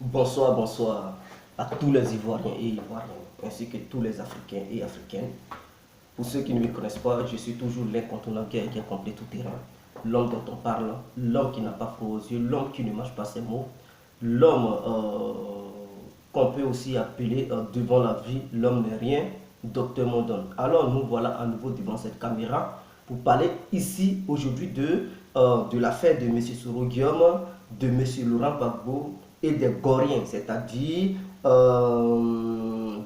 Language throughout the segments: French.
Bonsoir, bonsoir à tous les Ivoiriens et Ivoiriennes, ainsi que tous les Africains et Africaines. Pour ceux qui ne me connaissent pas, je suis toujours l'incontournable qui a complet tout terrain. L'homme dont on parle, l'homme qui n'a pas froid aux yeux, l'homme qui ne mange pas ses mots, l'homme qu'on peut aussi appeler devant la vie, l'homme n'est rien, Docteur Mondon. Alors nous voilà à nouveau devant cette caméra pour parler ici aujourd'hui de l'affaire de M. Soro Guillaume, de M. Laurent Gbagbo et des Goriens, c'est-à-dire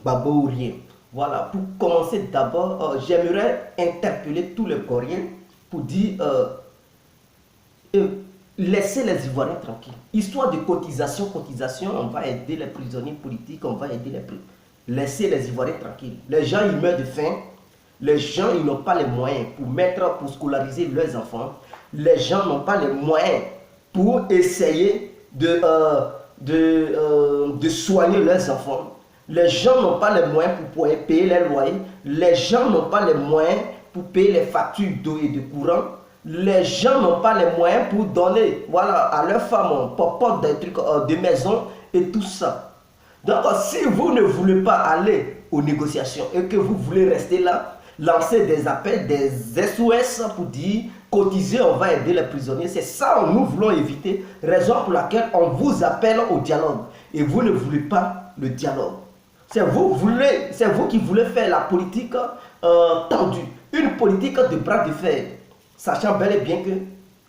Babourien. Voilà, pour commencer d'abord, j'aimerais interpeller tous les Goriens pour dire laissez les Ivoiriens tranquilles. Histoire de cotisation, on va aider les prisonniers politiques, on va aider les prisonniers. Laissez les Ivoiriens tranquilles. Les gens, ils meurent de faim. Les gens, ils n'ont pas les moyens pour scolariser leurs enfants. Les gens n'ont pas les moyens pour essayer de soigner leurs enfants. Les gens n'ont pas les moyens pour pouvoir payer les loyers. Les gens n'ont pas les moyens pour payer les factures d'eau et de courant. Les gens n'ont pas les moyens pour donner à leurs femmes pour des trucs de maison et tout ça. Donc, si vous ne voulez pas aller aux négociations et que vous voulez rester là, lancer des appels, des SOS pour dire cotiser, on va aider les prisonniers. C'est ça que nous voulons éviter, raison pour laquelle on vous appelle au dialogue. Et vous ne voulez pas le dialogue. C'est vous qui voulez faire la politique tendue, une politique de bras de fer, sachant bel et bien que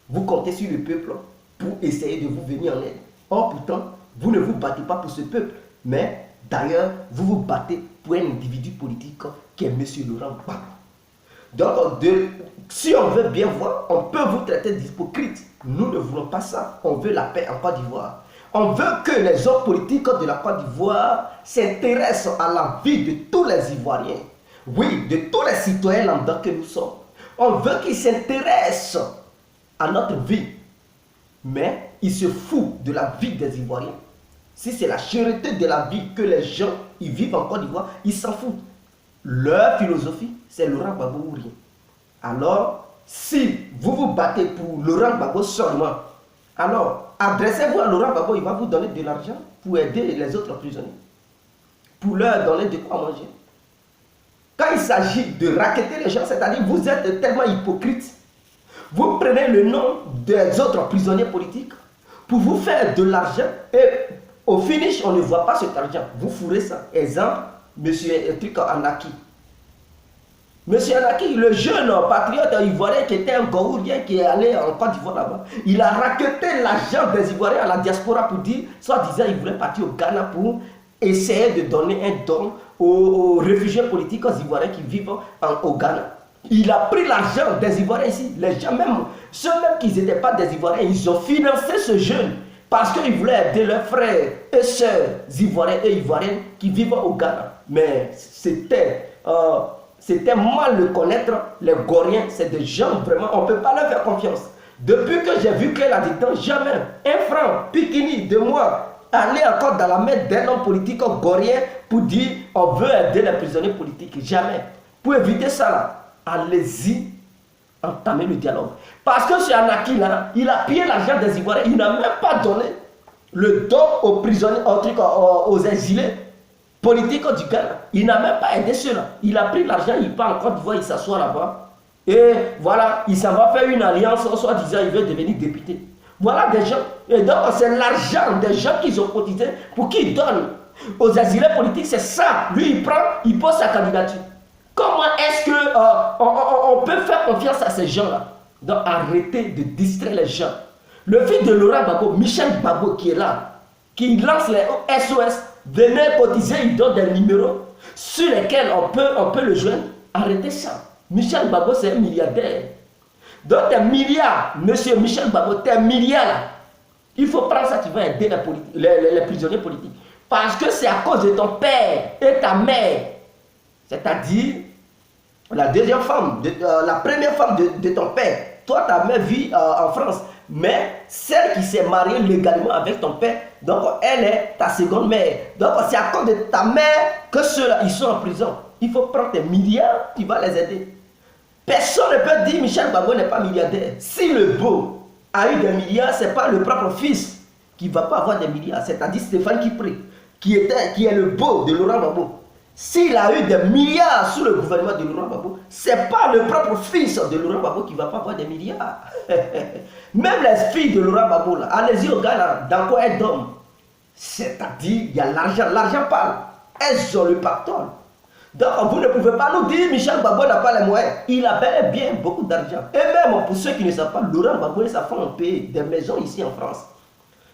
vous comptez sur le peuple pour essayer de vous venir en aide. Or, pourtant, vous ne vous battez pas pour ce peuple. Mais d'ailleurs, vous vous battez pour un individu politique qui est M. Laurent Gbagbo. Donc, si on veut bien voir, on peut vous traiter d'hypocrite. Nous ne voulons pas ça. On veut la paix en Côte d'Ivoire. On veut que les hommes politiques de la Côte d'Ivoire s'intéressent à la vie de tous les Ivoiriens. Oui, de tous les citoyens lambda que nous sommes. On veut qu'ils s'intéressent à notre vie. Mais ils se foutent de la vie des Ivoiriens. Si c'est la cherté de la vie que les gens ils vivent en Côte d'Ivoire, ils s'en foutent. Leur philosophie, c'est Laurent Gbagbo ou rien. Alors, si vous vous battez pour Laurent Gbagbo seulement, alors adressez-vous à Laurent Gbagbo, il va vous donner de l'argent pour aider les autres prisonniers, pour leur donner de quoi manger. Quand il s'agit de racketter les gens, c'est-à-dire vous êtes tellement hypocrite, vous prenez le nom des autres prisonniers politiques pour vous faire de l'argent et au finish, on ne voit pas cet argent. Vous fourrez ça. Exemple, M. Anaki. M. Anaki, le jeune patriote ivoirien qui était un Gourien qui est allé en Côte d'Ivoire là-bas, il a raquetté l'argent des Ivoiriens à la diaspora pour dire, soi-disant, il voulait partir au Ghana pour essayer de donner un don aux réfugiés politiques ivoiriens qui vivent au Ghana. Il a pris l'argent des Ivoiriens ici. Les gens, même ceux même qui n'étaient pas des Ivoiriens, ils ont financé ce jeune. Parce qu'ils voulaient aider leurs frères et sœurs ivoiriens et ivoiriennes qui vivent au Ghana. Mais c'était mal de connaître les Goriens. C'est des gens vraiment, on ne peut pas leur faire confiance. Depuis que j'ai vu Claire là-dedans, jamais un franc, pikini de moi, aller encore dans la main d'un homme politique Gorien pour dire on veut aider les prisonniers politiques. Jamais. Pour éviter ça là, allez-y. Entamer le dialogue. Parce que ce Anaki là, il a pillé l'argent des Ivoiriens, il n'a même pas donné le don aux prisonniers, aux exilés politiques du Ghana. Il n'a même pas aidé ceux-là. Il a pris l'argent, il part en Côte d'Ivoire, il s'assoit là-bas. Et voilà, il s'en va faire une alliance, soit disant il veut devenir député. Voilà des gens. Et donc c'est l'argent des gens qu'ils ont cotisé pour qu'ils donnent aux exilés politiques. C'est ça. Lui, il prend, il pose sa candidature. Comment est-ce qu'on peut faire confiance à ces gens-là? Donc arrêtez de distraire les gens. Le fils de Laurent Gbagbo, Michel Gbagbo qui est là, qui lance les SOS, venez cotiser, il donne des numéros sur lesquels on peut le joindre. Arrêtez ça. Michel Gbagbo c'est un milliardaire. Donc tes milliards, monsieur Michel Gbagbo, tes milliards là, il faut prendre ça, tu vas aider les prisonniers politiques. Parce que c'est à cause de ton père et ta mère. C'est-à-dire, la deuxième femme, la première femme de ton père, toi, ta mère vit en France, mais celle qui s'est mariée légalement avec ton père, donc elle est ta seconde mère. Donc c'est à cause de ta mère que ceux-là, ils sont en prison. Il faut prendre tes milliards, tu vas les aider. Personne ne peut dire Michel Gbagbo n'est pas milliardaire. Si le beau a eu des milliards, ce n'est pas le propre fils qui ne va pas avoir des milliards, c'est-à-dire Stéphane Kipré, qui est le beau de Laurent Gbagbo. S'il a eu des milliards sous le gouvernement de Laurent Gbagbo, ce n'est pas le propre fils de Laurent Gbagbo qui ne va pas avoir des milliards. Même les filles de Laurent Gbagbo, allez-y au Ghana, dans quoi elles dorment. C'est-à-dire, il y a l'argent, l'argent parle. Elles ont le pactole. Donc, vous ne pouvez pas nous dire Michel Gbagbo n'a pas les moyens. Il a bel et bien beaucoup d'argent. Et même, pour ceux qui ne savent pas, Laurent Gbagbo et sa femme ont payé des maisons ici en France.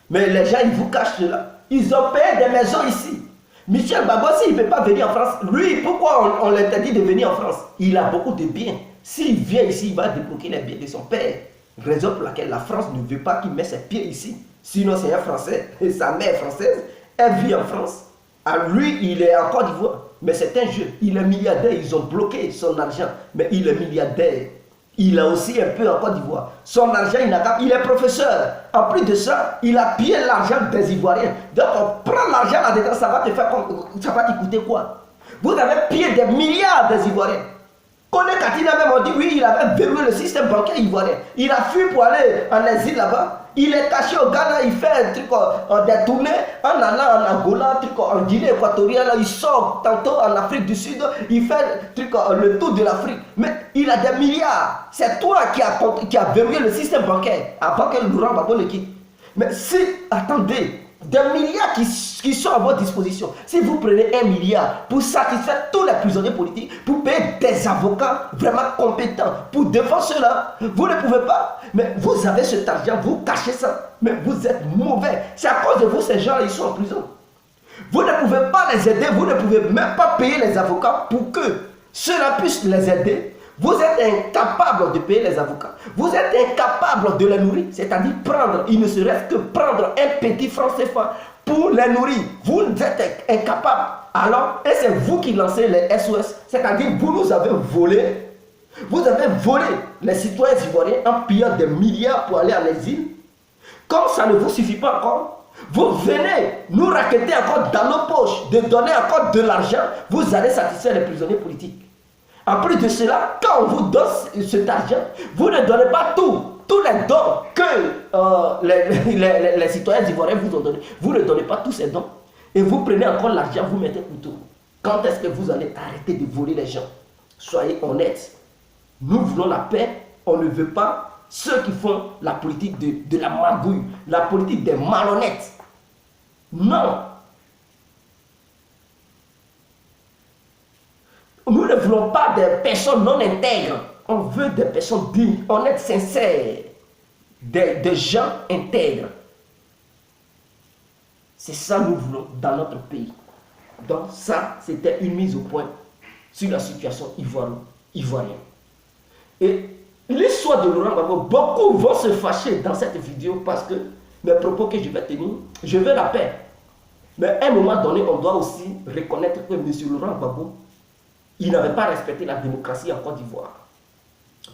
Mais les gens, ils vous cachent cela. Ils ont payé des maisons ici. Michel Gbagbo, s'il ne peut pas venir en France, lui, pourquoi on l'interdit de venir en France? Il a beaucoup de biens. S'il vient ici, il va débloquer les biens de son père. Raison pour laquelle la France ne veut pas qu'il mette ses pieds ici. Sinon, c'est un Français. Et sa mère est française. Elle vit en France. Alors lui, il est en Côte d'Ivoire. Mais c'est un jeu. Il est milliardaire. Ils ont bloqué son argent. Mais il est milliardaire. Il a aussi un peu en Côte d'Ivoire. Son argent, il est professeur. En plus de ça, il a pillé l'argent des Ivoiriens. Donc, on prend l'argent là-dedans, ça va te coûter quoi? Vous avez pillé des milliards des Ivoiriens. Kone Katina même, on dit oui, il avait verrouillé le système bancaire ivoirien. Il a fui pour aller en exil là-bas. Il est caché au Ghana, il fait un truc, des tournées en allant en Angola, un truc, en Guinée équatoriale, il sort tantôt en Afrique du Sud, il fait truc, le tour de l'Afrique. Mais il a des milliards. C'est toi qui a verrouillé le système bancaire avant que Laurent Gbagbo le quitte. Mais si, attendez, des milliards qui sont à votre disposition. Si vous prenez 1 milliard pour satisfaire tous les prisonniers politiques, pour payer des avocats vraiment compétents, pour défendre cela, vous ne pouvez pas. Mais vous avez cet argent, vous cachez ça. Mais vous êtes mauvais. C'est à cause de vous, ces gens-là, ils sont en prison. Vous ne pouvez pas les aider, vous ne pouvez même pas payer les avocats pour que cela puisse les aider. Vous êtes incapable de payer les avocats. Vous êtes incapable de les nourrir. C'est-à-dire prendre, il ne serait-ce que prendre un petit franc CFA pour les nourrir. Vous êtes incapable. Alors, et c'est vous qui lancez les SOS. C'est-à-dire, vous nous avez volé. Vous avez volé les citoyens ivoiriens en pillant des milliards pour aller en exil. Comme ça ne vous suffit pas encore, vous venez nous raqueter encore dans nos poches, de donner encore de l'argent. Vous allez satisfaire les prisonniers politiques. En plus de cela, quand on vous donne cet argent, vous ne donnez pas tous les dons que les citoyens ivoiriens vous ont donnés. Vous ne donnez pas tous ces dons. Et vous prenez encore l'argent, vous mettez couteau. Quand est-ce que vous allez arrêter de voler les gens? Soyez honnêtes. Nous voulons la paix. On ne veut pas ceux qui font la politique de la magouille, la politique des malhonnêtes. Non. Nous ne voulons pas des personnes non intègres. On veut des personnes dignes, honnêtes, sincères. Des gens intègres. C'est ça que nous voulons dans notre pays. Donc ça, c'était une mise au point sur la situation ivoirienne. Et l'histoire de Laurent Gbagbo, beaucoup vont se fâcher dans cette vidéo parce que mes propos que je vais tenir, je veux la paix. Mais à un moment donné, on doit aussi reconnaître que M. Laurent Gbagbo, il n'avait pas respecté la démocratie en Côte d'Ivoire.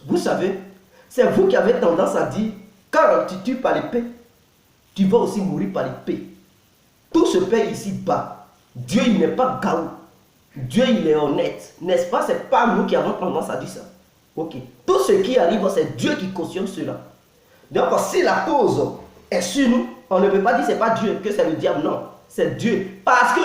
Vous savez, c'est vous qui avez tendance à dire, quand tu tues par l'épée, tu vas aussi mourir par l'épée. Tout se paie ici-bas. Dieu, il n'est pas gaou. Dieu, il est honnête. N'est-ce pas? Ce n'est pas nous qui avons tendance à dire ça. Ok. Tout ce qui arrive, c'est Dieu qui cautionne cela. Donc, si la cause est sur nous, on ne peut pas dire que ce n'est pas Dieu, que c'est le diable. Non. C'est Dieu. Parce que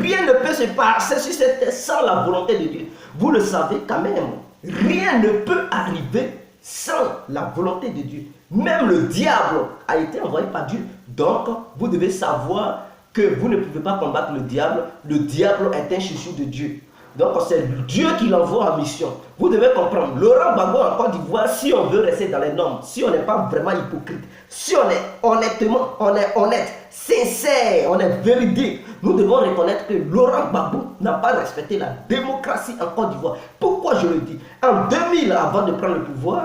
rien ne peut se passer sur cette terre sans la volonté de Dieu. Vous le savez quand même. Rien ne peut arriver sans la volonté de Dieu. Même le diable a été envoyé par Dieu. Donc, vous devez savoir que vous ne pouvez pas combattre le diable. Le diable est un chouchou de Dieu. Donc, c'est Dieu qui l'envoie en mission. Vous devez comprendre. Laurent Gbagbo en Côte d'Ivoire, si on veut rester dans les normes, si on n'est pas vraiment hypocrite, si on est honnête, sincère, on est véridique, nous devons reconnaître que Laurent Gbagbo n'a pas respecté la démocratie en Côte d'Ivoire. Pourquoi je le dis? En 2000, avant de prendre le pouvoir,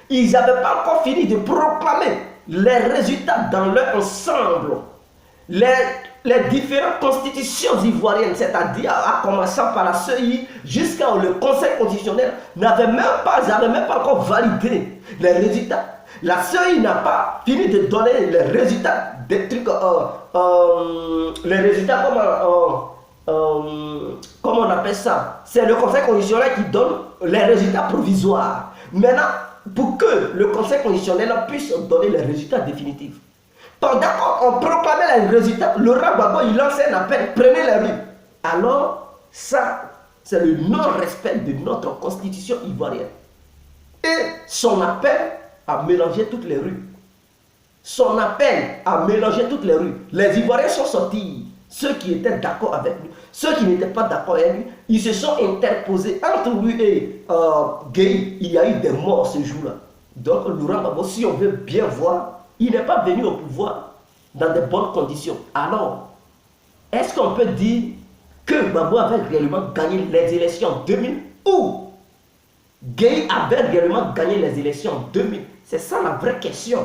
ils n'avaient pas encore fini de proclamer les résultats dans leur ensemble. Les différentes constitutions ivoiriennes, c'est-à-dire en commençant par la CEI jusqu'à le Conseil constitutionnel, n'avaient même pas encore validé les résultats. La CEI n'a pas fini de donner les résultats des trucs, les résultats comment on appelle ça? C'est le Conseil constitutionnel qui donne les résultats provisoires. Maintenant, pour que le Conseil constitutionnel puisse donner les résultats définitifs, Pendant qu'on proclamait les résultats, Laurent Gbagbo, il lançait un appel, prenez les rues. Alors, ça, c'est le non-respect de notre constitution ivoirienne. Et son appel a mélangé toutes les rues. Son appel a mélangé toutes les rues. Les Ivoiriens sont sortis. Ceux qui étaient d'accord avec lui, ceux qui n'étaient pas d'accord avec lui, ils se sont interposés entre lui et Gueye. Il y a eu des morts ce jour-là. Donc, Laurent Gbagbo, si on veut bien voir, il n'est pas venu au pouvoir dans de bonnes conditions. Alors, est-ce qu'on peut dire que Gbagbo avait réellement gagné les élections en 2000 ou Gueye avait réellement gagné les élections en 2000? C'est ça la vraie question.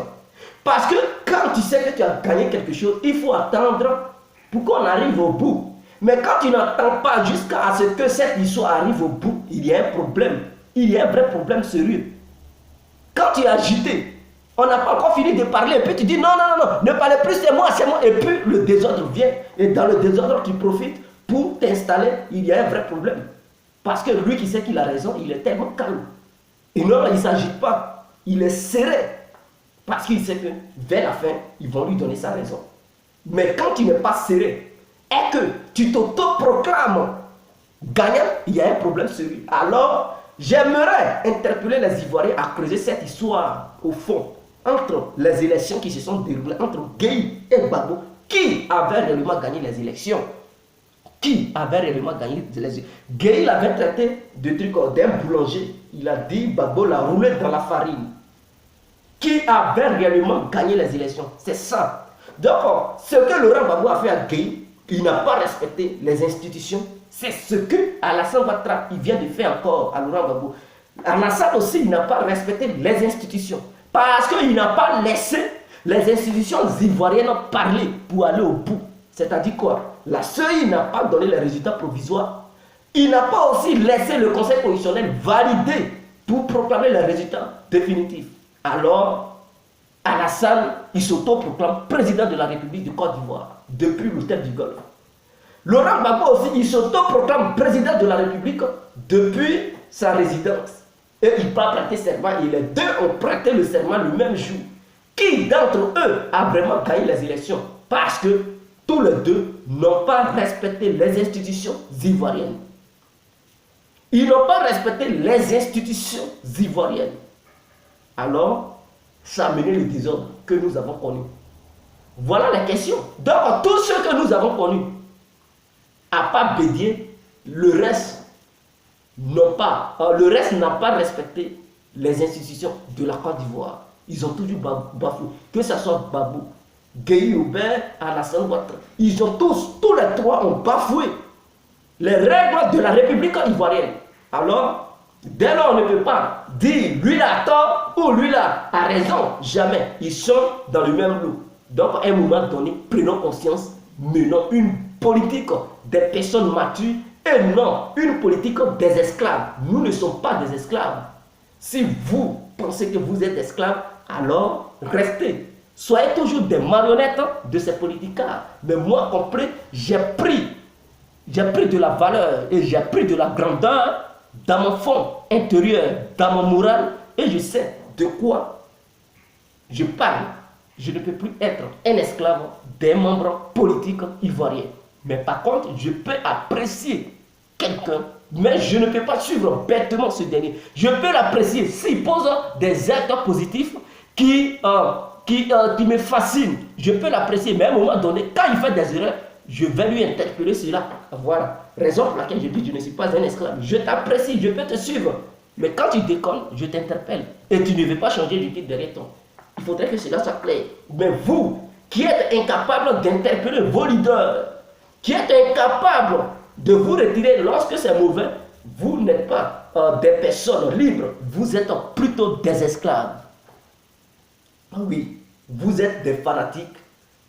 Parce que quand tu sais que tu as gagné quelque chose, il faut attendre pour qu'on arrive au bout. Mais quand tu n'attends pas jusqu'à ce que cette histoire arrive au bout, il y a un problème. Il y a un vrai problème sérieux. Quand tu es agité, on n'a pas encore fini de parler, et puis tu dis non, ne parlez plus, c'est moi, et puis le désordre vient, et dans le désordre, tu profites pour t'installer, il y a un vrai problème. Parce que lui qui sait qu'il a raison, il est tellement calme. Et non, il ne s'agite pas, il est serré, parce qu'il sait que vers la fin, ils vont lui donner sa raison. Mais quand tu n'es pas serré, et que tu t'auto-proclames gagnant, il y a un problème sérieux. Alors, j'aimerais interpeller les Ivoiriens à creuser cette histoire au fond, entre les élections qui se sont déroulées, entre Gueye et Gbagbo, qui avait réellement gagné les élections. Qui avait réellement gagné les élections? Gueye l'avait traité de truc d'un boulanger. Il a dit Gbagbo l'a roulé dans la farine. Qui avait réellement gagné les élections? C'est ça. Donc, ce que Laurent Gbagbo a fait à Gueye, il n'a pas respecté les institutions. C'est ce que Alassane Ouattara, il vient de faire encore à Laurent Gbagbo. Alassane aussi, il n'a pas respecté les institutions. Parce qu'il n'a pas laissé les institutions ivoiriennes parler pour aller au bout. C'est-à-dire quoi? La CEI n'a pas donné les résultats provisoires. Il n'a pas aussi laissé le Conseil constitutionnel valider pour proclamer les résultats définitifs. Alors, Alassane, il s'auto-proclame président de la République de Côte d'Ivoire depuis l'hôtel du Golfe. Laurent Gbagbo aussi, il s'auto-proclame président de la République depuis sa résidence. Et il va prêter serment, et les deux ont prêté le serment le même jour. Qui d'entre eux a vraiment gagné les élections? Parce que tous les deux n'ont pas respecté les institutions ivoiriennes. Ils n'ont pas respecté les institutions ivoiriennes. Alors, ça a mené le désordre que nous avons connu. Voilà la question. Donc, tous ceux que nous avons connus, à part Bédier, le reste n'a pas respecté les institutions de la Côte d'Ivoire. Ils ont toujours bafoué. Que ce soit Babou, Gueye Hubert, Alassane Ouattara. Ils ont tous les trois ont bafoué les règles de la République ivoirienne. Alors, dès lors, on ne peut pas dire lui il a tort ou lui là a raison. Jamais. Ils sont dans le même lot. Donc, à un moment donné, prenons conscience, menons une politique des personnes matures et non une politique des esclaves. Nous ne sommes pas des esclaves. Si vous pensez que vous êtes esclaves, alors restez. Soyez toujours des marionnettes de ces politiques. Mais moi, compris, j'ai pris de la valeur et j'ai pris de la grandeur dans mon fond intérieur, dans mon moral, et je sais de quoi je parle. Je ne peux plus être un esclave des membres politiques ivoiriens. Mais par contre, je peux apprécier quelqu'un, mais je ne peux pas suivre bêtement ce dernier. Je peux l'apprécier s'il pose des actes positifs qui me fascinent. Je peux l'apprécier, mais à un moment donné, quand il fait des erreurs, je vais lui interpeller cela. Voilà. Raison pour laquelle je dis je ne suis pas un esclave. Je t'apprécie, je peux te suivre. Mais quand tu déconnes, je t'interpelle. Et tu ne veux pas changer du titre derrière toi. Il faudrait que cela soit clair. Mais vous, qui êtes incapable d'interpeller vos leaders, qui êtes incapable de vous retirer lorsque c'est mauvais, vous n'êtes pas des personnes libres. Vous êtes plutôt des esclaves. Oui, vous êtes des fanatiques,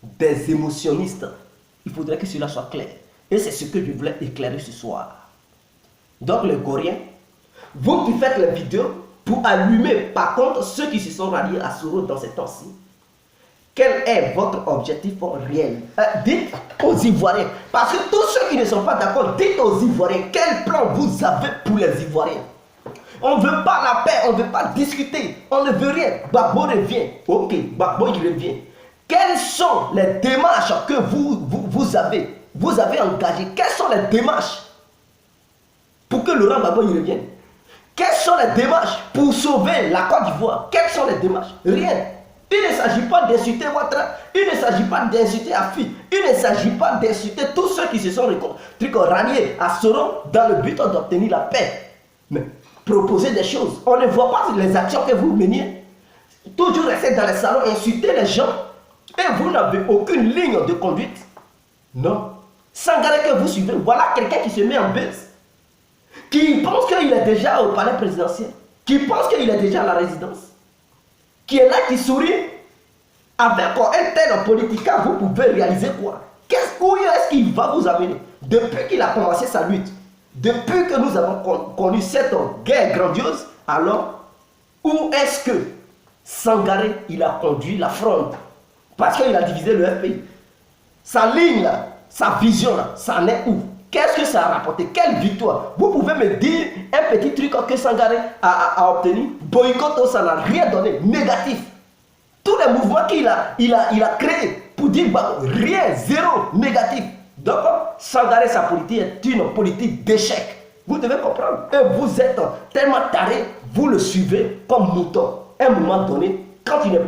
des émotionnistes. Il faudrait que cela soit clair. Et c'est ce que je voulais éclairer ce soir. Donc les Goriens, vous qui faites les vidéos pour allumer par contre ceux qui se sont ralliés à Soro dans ces temps-ci, quel est votre objectif réel? Dites aux Ivoiriens, parce que tous ceux qui ne sont pas d'accord, dites aux Ivoiriens quel plan vous avez pour les Ivoiriens. On ne veut pas la paix, on ne veut pas discuter, on ne veut rien. Gbagbo revient, ok, Gbagbo il revient. Quelles sont les démarches que vous avez engagées? Quelles sont les démarches pour que Laurent Gbagbo y revienne? Quelles sont les démarches pour sauver la Côte d'Ivoire? Quelles sont les démarches? Rien. Il ne s'agit pas d'insulter Ouattara, il ne s'agit pas d'insulter Afi, il ne s'agit pas d'insulter tous ceux qui se sont ralliés à Soro dans le but d'obtenir la paix. Mais proposer des choses. On ne voit pas les actions que vous meniez. Toujours rester dans les salons, insulter les gens. Et vous n'avez aucune ligne de conduite. Non. Sangaré que vous suivez, voilà quelqu'un qui se met en baisse. Qui pense qu'il est déjà au palais présidentiel. Qui pense qu'il est déjà à la résidence. Qui est là, qui sourit. Avec un tel politica, vous pouvez réaliser quoi? Où est-ce qu'il va vous amener? Depuis qu'il a commencé sa lutte, depuis que nous avons connu cette guerre grandiose, alors, où est-ce que Sangaré, il a conduit la fronde? Parce qu'il a divisé le FPI. Sa ligne là, sa vision là, ça en est où? Qu'est-ce que ça a rapporté? Quelle victoire? Vous pouvez me dire un petit truc que Sangaré a obtenu? Boycott, ça n'a rien donné, négatif. Tous les mouvements qu'il a créés pour dire bah, rien, zéro, négatif. Donc, Sangaré, sa politique est une politique d'échec. Vous devez comprendre. Et vous êtes tellement taré, vous le suivez comme mouton. À un moment donné, quand tu n'es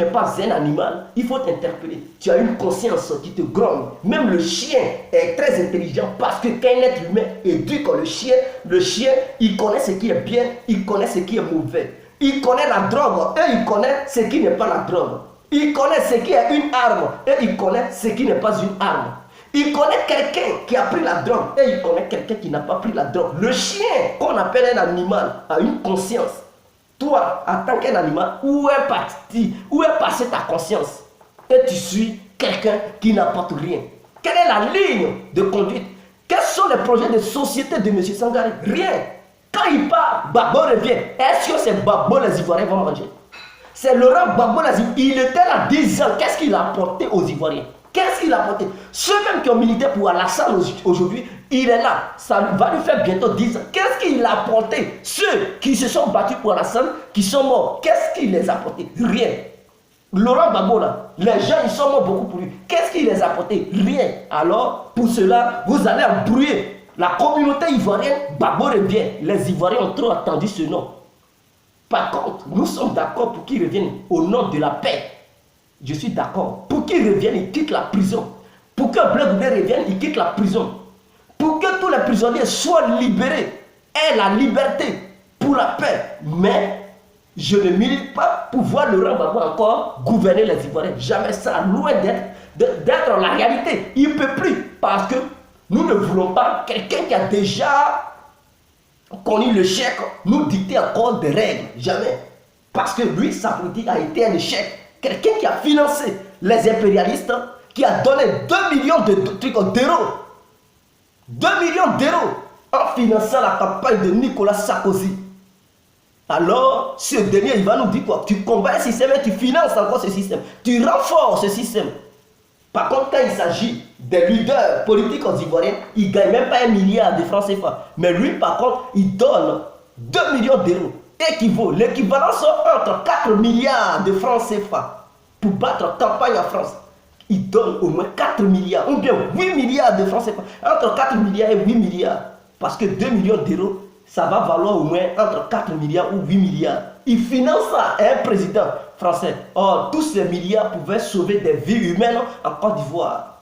pas un animal, il faut t'interpeller. Tu as une conscience qui te gronde. Même le chien est très intelligent parce que quand un être humain éduque le chien, il connaît ce qui est bien, il connaît ce qui est mauvais. Il connaît la drogue et il connaît ce qui n'est pas la drogue. Il connaît ce qui est une arme et il connaît ce qui n'est pas une arme. Il connaît quelqu'un qui a pris la drogue et il connaît quelqu'un qui n'a pas pris la drogue. Le chien, qu'on appelle un animal, a une conscience. Toi, en tant qu'un animal, où est passée ta conscience? Et tu suis quelqu'un qui n'apporte rien. Quelle est la ligne de conduite? Quels sont les projets de société de M. Sangaré? Rien. Quand il part, Gbagbo revient. Est-ce que c'est Gbagbo les Ivoiriens vont manger? C'est Laurent Gbagbo les Ivoiriens. Il était là 10 ans. Qu'est-ce qu'il a apporté aux Ivoiriens? Qu'est-ce qu'il a apporté? Ceux même qui ont milité pour Alassane aujourd'hui, il est là. Ça va lui faire bientôt 10 ans. Qu'est-ce qu'il a apporté? Ceux qui se sont battus pour Alassane, qui sont morts, qu'est-ce qu'il les a apporté? Rien. Laurent Gbagbo là, les gens ils sont morts beaucoup pour lui. Qu'est-ce qu'il les a apporté? Rien. Alors, pour cela, vous allez embrouiller la communauté ivoirienne. Gbagbo revient. Les Ivoiriens ont trop attendu ce nom. Par contre, nous sommes d'accord pour qu'il revienne au nom de la paix. Je suis d'accord. Pour qu'il revienne, il quitte la prison. Pour que Blaise Goudé revienne, il quitte la prison. Pour que tous les prisonniers soient libérés, aient la liberté pour la paix. Mais je ne milite pas pour voir Laurent Gbagbo encore gouverner les Ivoiriens. Jamais ça, loin d'être la réalité. Il ne peut plus parce que nous ne voulons pas quelqu'un qui a déjà connu le chèque nous dicter encore des règles. Jamais. Parce que lui, sa politique a été un échec. Quelqu'un qui a financé les impérialistes, qui a donné 2 millions d'euros. 2 millions d'euros en finançant la campagne de Nicolas Sarkozy. Alors, ce dernier, il va nous dire quoi? Tu combats un système et tu finances encore ce système. Tu renforces ce système. Par contre, quand il s'agit des leaders politiques ivoiriens, il ne gagne même pas 1 milliard de francs CFA. Mais lui, par contre, il donne 2 millions d'euros. L'équivalence entre 4 milliards de francs CFA pour battre campagne en France. Il donne au moins 4 milliards, ou bien 8 milliards de francs CFA. Entre 4 milliards et 8 milliards. Parce que 2 millions d'euros, ça va valoir au moins entre 4 milliards ou 8 milliards. Il finance ça à un président français. Or, tous ces milliards pouvaient sauver des vies humaines en Côte d'Ivoire.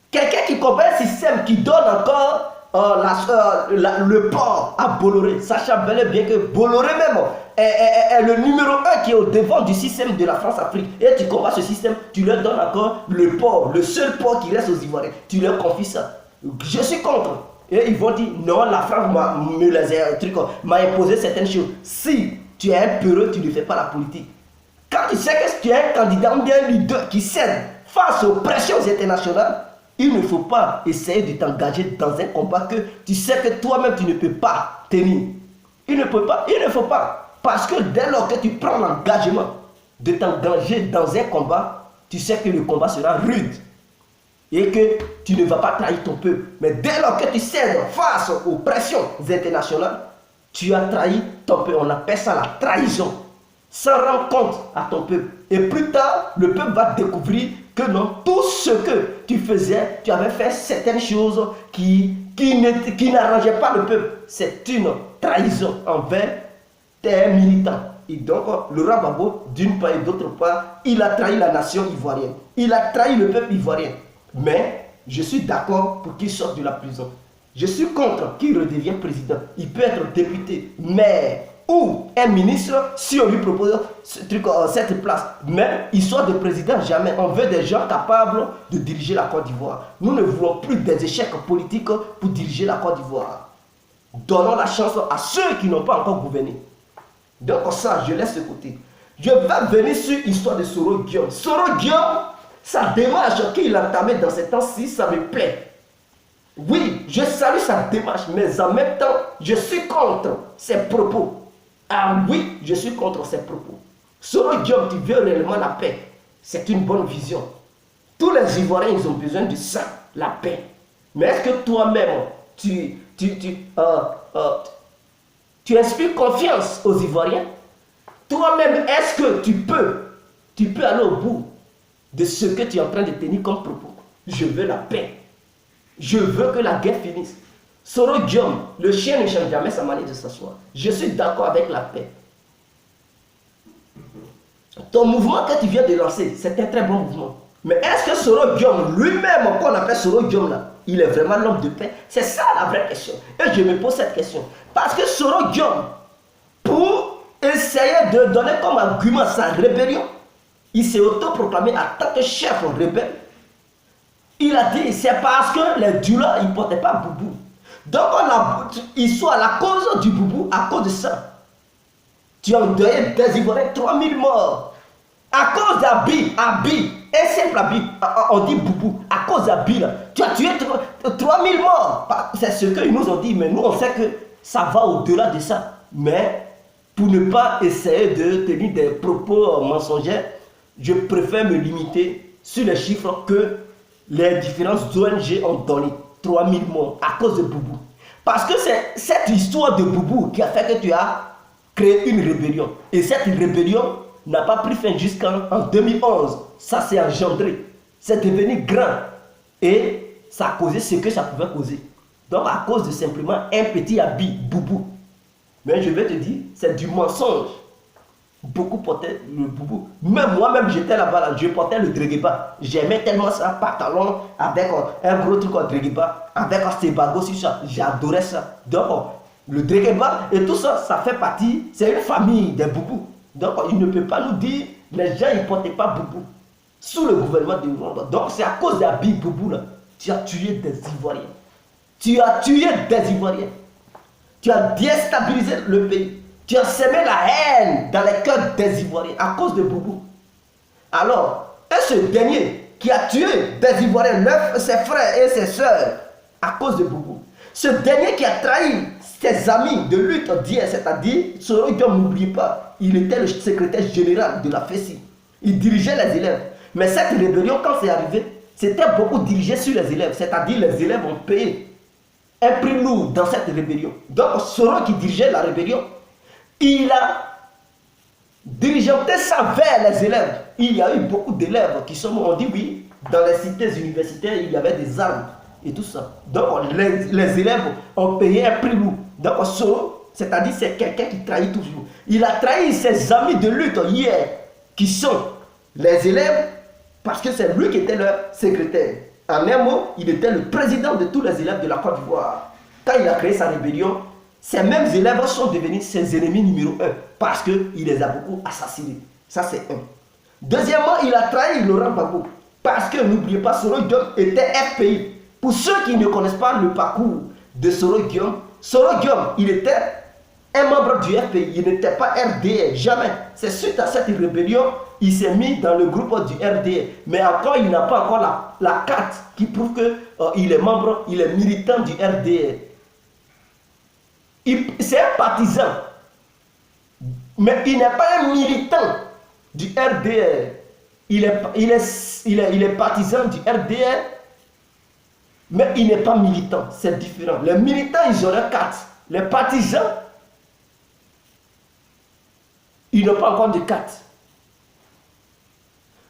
Quelqu'un qui combat un système qui donne encore le port à Bolloré, sachant bel et bien que Bolloré même est le numéro 1 qui est au devant du système de la France-Afrique. Et tu combats ce système, tu leur donnes encore le port, le seul port qui reste aux Ivoiriens. Tu leur confies ça. Je suis contre. Et ils vont dire, non, la France m'a imposé certaines choses. Si tu es un peureux, tu ne fais pas la politique. Quand tu sais que tu es un candidat ou bien un leader qui cède face aux pressions internationales, il ne faut pas essayer de t'engager dans un combat que tu sais que toi-même tu ne peux pas tenir. Il ne faut pas. Parce que dès lors que tu prends l'engagement de t'engager dans un combat, tu sais que le combat sera rude. Et que tu ne vas pas trahir ton peuple. Mais dès lors que tu cèdes face aux pressions internationales, tu as trahi ton peuple. On appelle ça la trahison. sans rendre compte à ton peuple. Et plus tard, le peuple va découvrir que non, tout ce que tu faisais, tu avais fait certaines choses qui n'arrangeaient pas le peuple. C'est une trahison envers tes militants. Et donc, le roi Gbagbo, d'une part et d'autre part, il a trahi la nation ivoirienne. Il a trahi le peuple ivoirien. Mais je suis d'accord pour qu'il sorte de la prison. Je suis contre qu'il redevienne président. Il peut être député, maire ou un ministre si on lui propose cette place. Mais histoire de président, jamais. On veut des gens capables de diriger la Côte d'Ivoire. Nous ne voulons plus des échecs politiques pour diriger la Côte d'Ivoire. Donnons la chance à ceux qui n'ont pas encore gouverné. Donc ça, je laisse de côté. Je vais venir sur l'histoire de Soro Guillaume. Soro Guillaume, sa démarche qu'il a entamée dans ces temps-ci, ça me plaît. Oui, je salue sa démarche, mais en même temps, je suis contre ses propos. Ah oui, je suis contre ses propos. Soro Guillaume, tu veux réellement la paix. C'est une bonne vision. Tous les Ivoiriens, ils ont besoin de ça, la paix. Mais est-ce que toi-même, tu inspires confiance aux Ivoiriens? Toi-même, est-ce que tu peux aller au bout de ce que tu es en train de tenir comme propos? Je veux la paix. Je veux que la guerre finisse. Soro Guillaume, le chien ne change jamais sa manière de s'asseoir. Je suis d'accord avec la paix. Ton mouvement que tu viens de lancer, c'est un très bon mouvement. Mais est-ce que Soro Guillaume, lui-même, qu'on appelle Soro Guillaume là, il est vraiment l'homme de paix? C'est ça la vraie question. Et je me pose cette question. Parce que Soro Guillaume, pour essayer de donner comme argument sa rébellion, il s'est autoproclamé en tant que chef rebelle. Il a dit, c'est parce que les Dula, ils ne portaient pas boubou. Donc, ils sont à la cause du boubou, à cause de ça. Tu as endeuillé des Ivoiriens, 3000 morts. À cause d'Abi, un simple Abi, on dit boubou, à cause d'Abi, tu as tué 3000 morts. C'est ce qu'ils nous ont dit, mais nous, on sait que ça va au-delà de ça. Mais, pour ne pas essayer de tenir des propos mensongers, je préfère me limiter sur les chiffres que les différentes ONG ont donné. 3000 morts à cause de Boubou. Parce que c'est cette histoire de Boubou qui a fait que tu as créé une rébellion. Et cette rébellion n'a pas pris fin jusqu'en 2011. Ça s'est engendré. C'est devenu grand. Et ça a causé ce que ça pouvait causer. Donc à cause de simplement un petit habit, Boubou. Mais je vais te dire, c'est du mensonge. Beaucoup portaient le boubou. Même moi-même, j'étais là-bas, je portais le Dregeba. J'aimais tellement ça, pantalon avec un gros truc en Dregeba, avec un Sebago sur ça. J'adorais ça. Donc, le Dregeba et tout ça, ça fait partie, c'est une famille des boubous. Donc, il ne peut pas nous dire, les gens, ils ne portaient pas boubou. Sous le gouvernement de Rwanda. Donc, c'est à cause d'Abi Boubou, là. Tu as tué des Ivoiriens. Tu as tué des Ivoiriens. Tu as déstabilisé le pays. Tu as semé la haine dans les cœurs des Ivoiriens à cause de Boubou. Alors, et ce dernier qui a tué des Ivoiriens, ses frères et ses soeurs, à cause de Boubou. Ce dernier qui a trahi ses amis de lutte d'hier, c'est-à-dire, Soro Guillaume, n'oubliez pas, il était le secrétaire général de la FESI. Il dirigeait les élèves. Mais cette rébellion, quand c'est arrivé, c'était beaucoup dirigé sur les élèves. C'est-à-dire, les élèves ont payé un prix lourd dans cette rébellion. Donc, Soro qui dirigeait la rébellion, il a dirigeanté ça vers les élèves. Il y a eu beaucoup d'élèves qui sont morts. On dit oui, dans les cités universitaires, il y avait des armes et tout ça. Donc les élèves ont payé un prix lourd. Donc Soro, c'est-à-dire c'est quelqu'un qui trahit toujours. Il a trahi ses amis de lutte hier, qui sont les élèves, parce que c'est lui qui était leur secrétaire. En un mot, il était le président de tous les élèves de la Côte d'Ivoire. Quand il a créé sa rébellion, ces mêmes élèves sont devenus ses ennemis numéro 1 parce qu'il les a beaucoup assassinés. Ça, c'est un. Deuxièmement, il a trahi Laurent Gbagbo parce que, n'oubliez pas, Soro Guillaume était FPI. Pour ceux qui ne connaissent pas le parcours de Soro Guillaume, il était un membre du FPI. Il n'était pas RDR, jamais. C'est suite à cette rébellion, il s'est mis dans le groupe du RDR. Mais encore, il n'a pas encore la carte qui prouve qu'il est membre, il est militant du RDR. C'est un partisan, mais il n'est pas un militant du RDR. Il est partisan du RDR, mais il n'est pas militant. C'est différent. Les militants, ils ont leur carte. Les partisans, Ils n'ont pas encore de carte.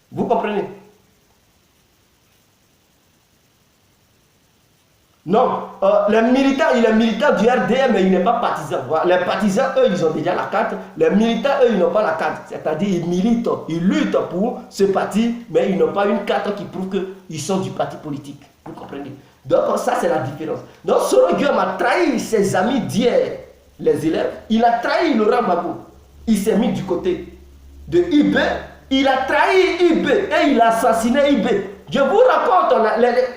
Vous comprenez? Non, les militants, il est militant du RDM, mais il n'est pas partisan. Voilà. Les partisans, eux, ils ont déjà la carte. Les militants, eux, ils n'ont pas la carte. C'est-à-dire, ils militent, ils luttent pour ce parti, mais ils n'ont pas une carte qui prouve qu'ils sont du parti politique. Vous comprenez? Donc, ça, c'est la différence. Donc, Soro Guillaume a trahi ses amis d'hier, les élèves. Il a trahi Laurent Gbagbo. Il s'est mis du côté de IB. Il a trahi IB et il a assassiné IB. Je vous raconte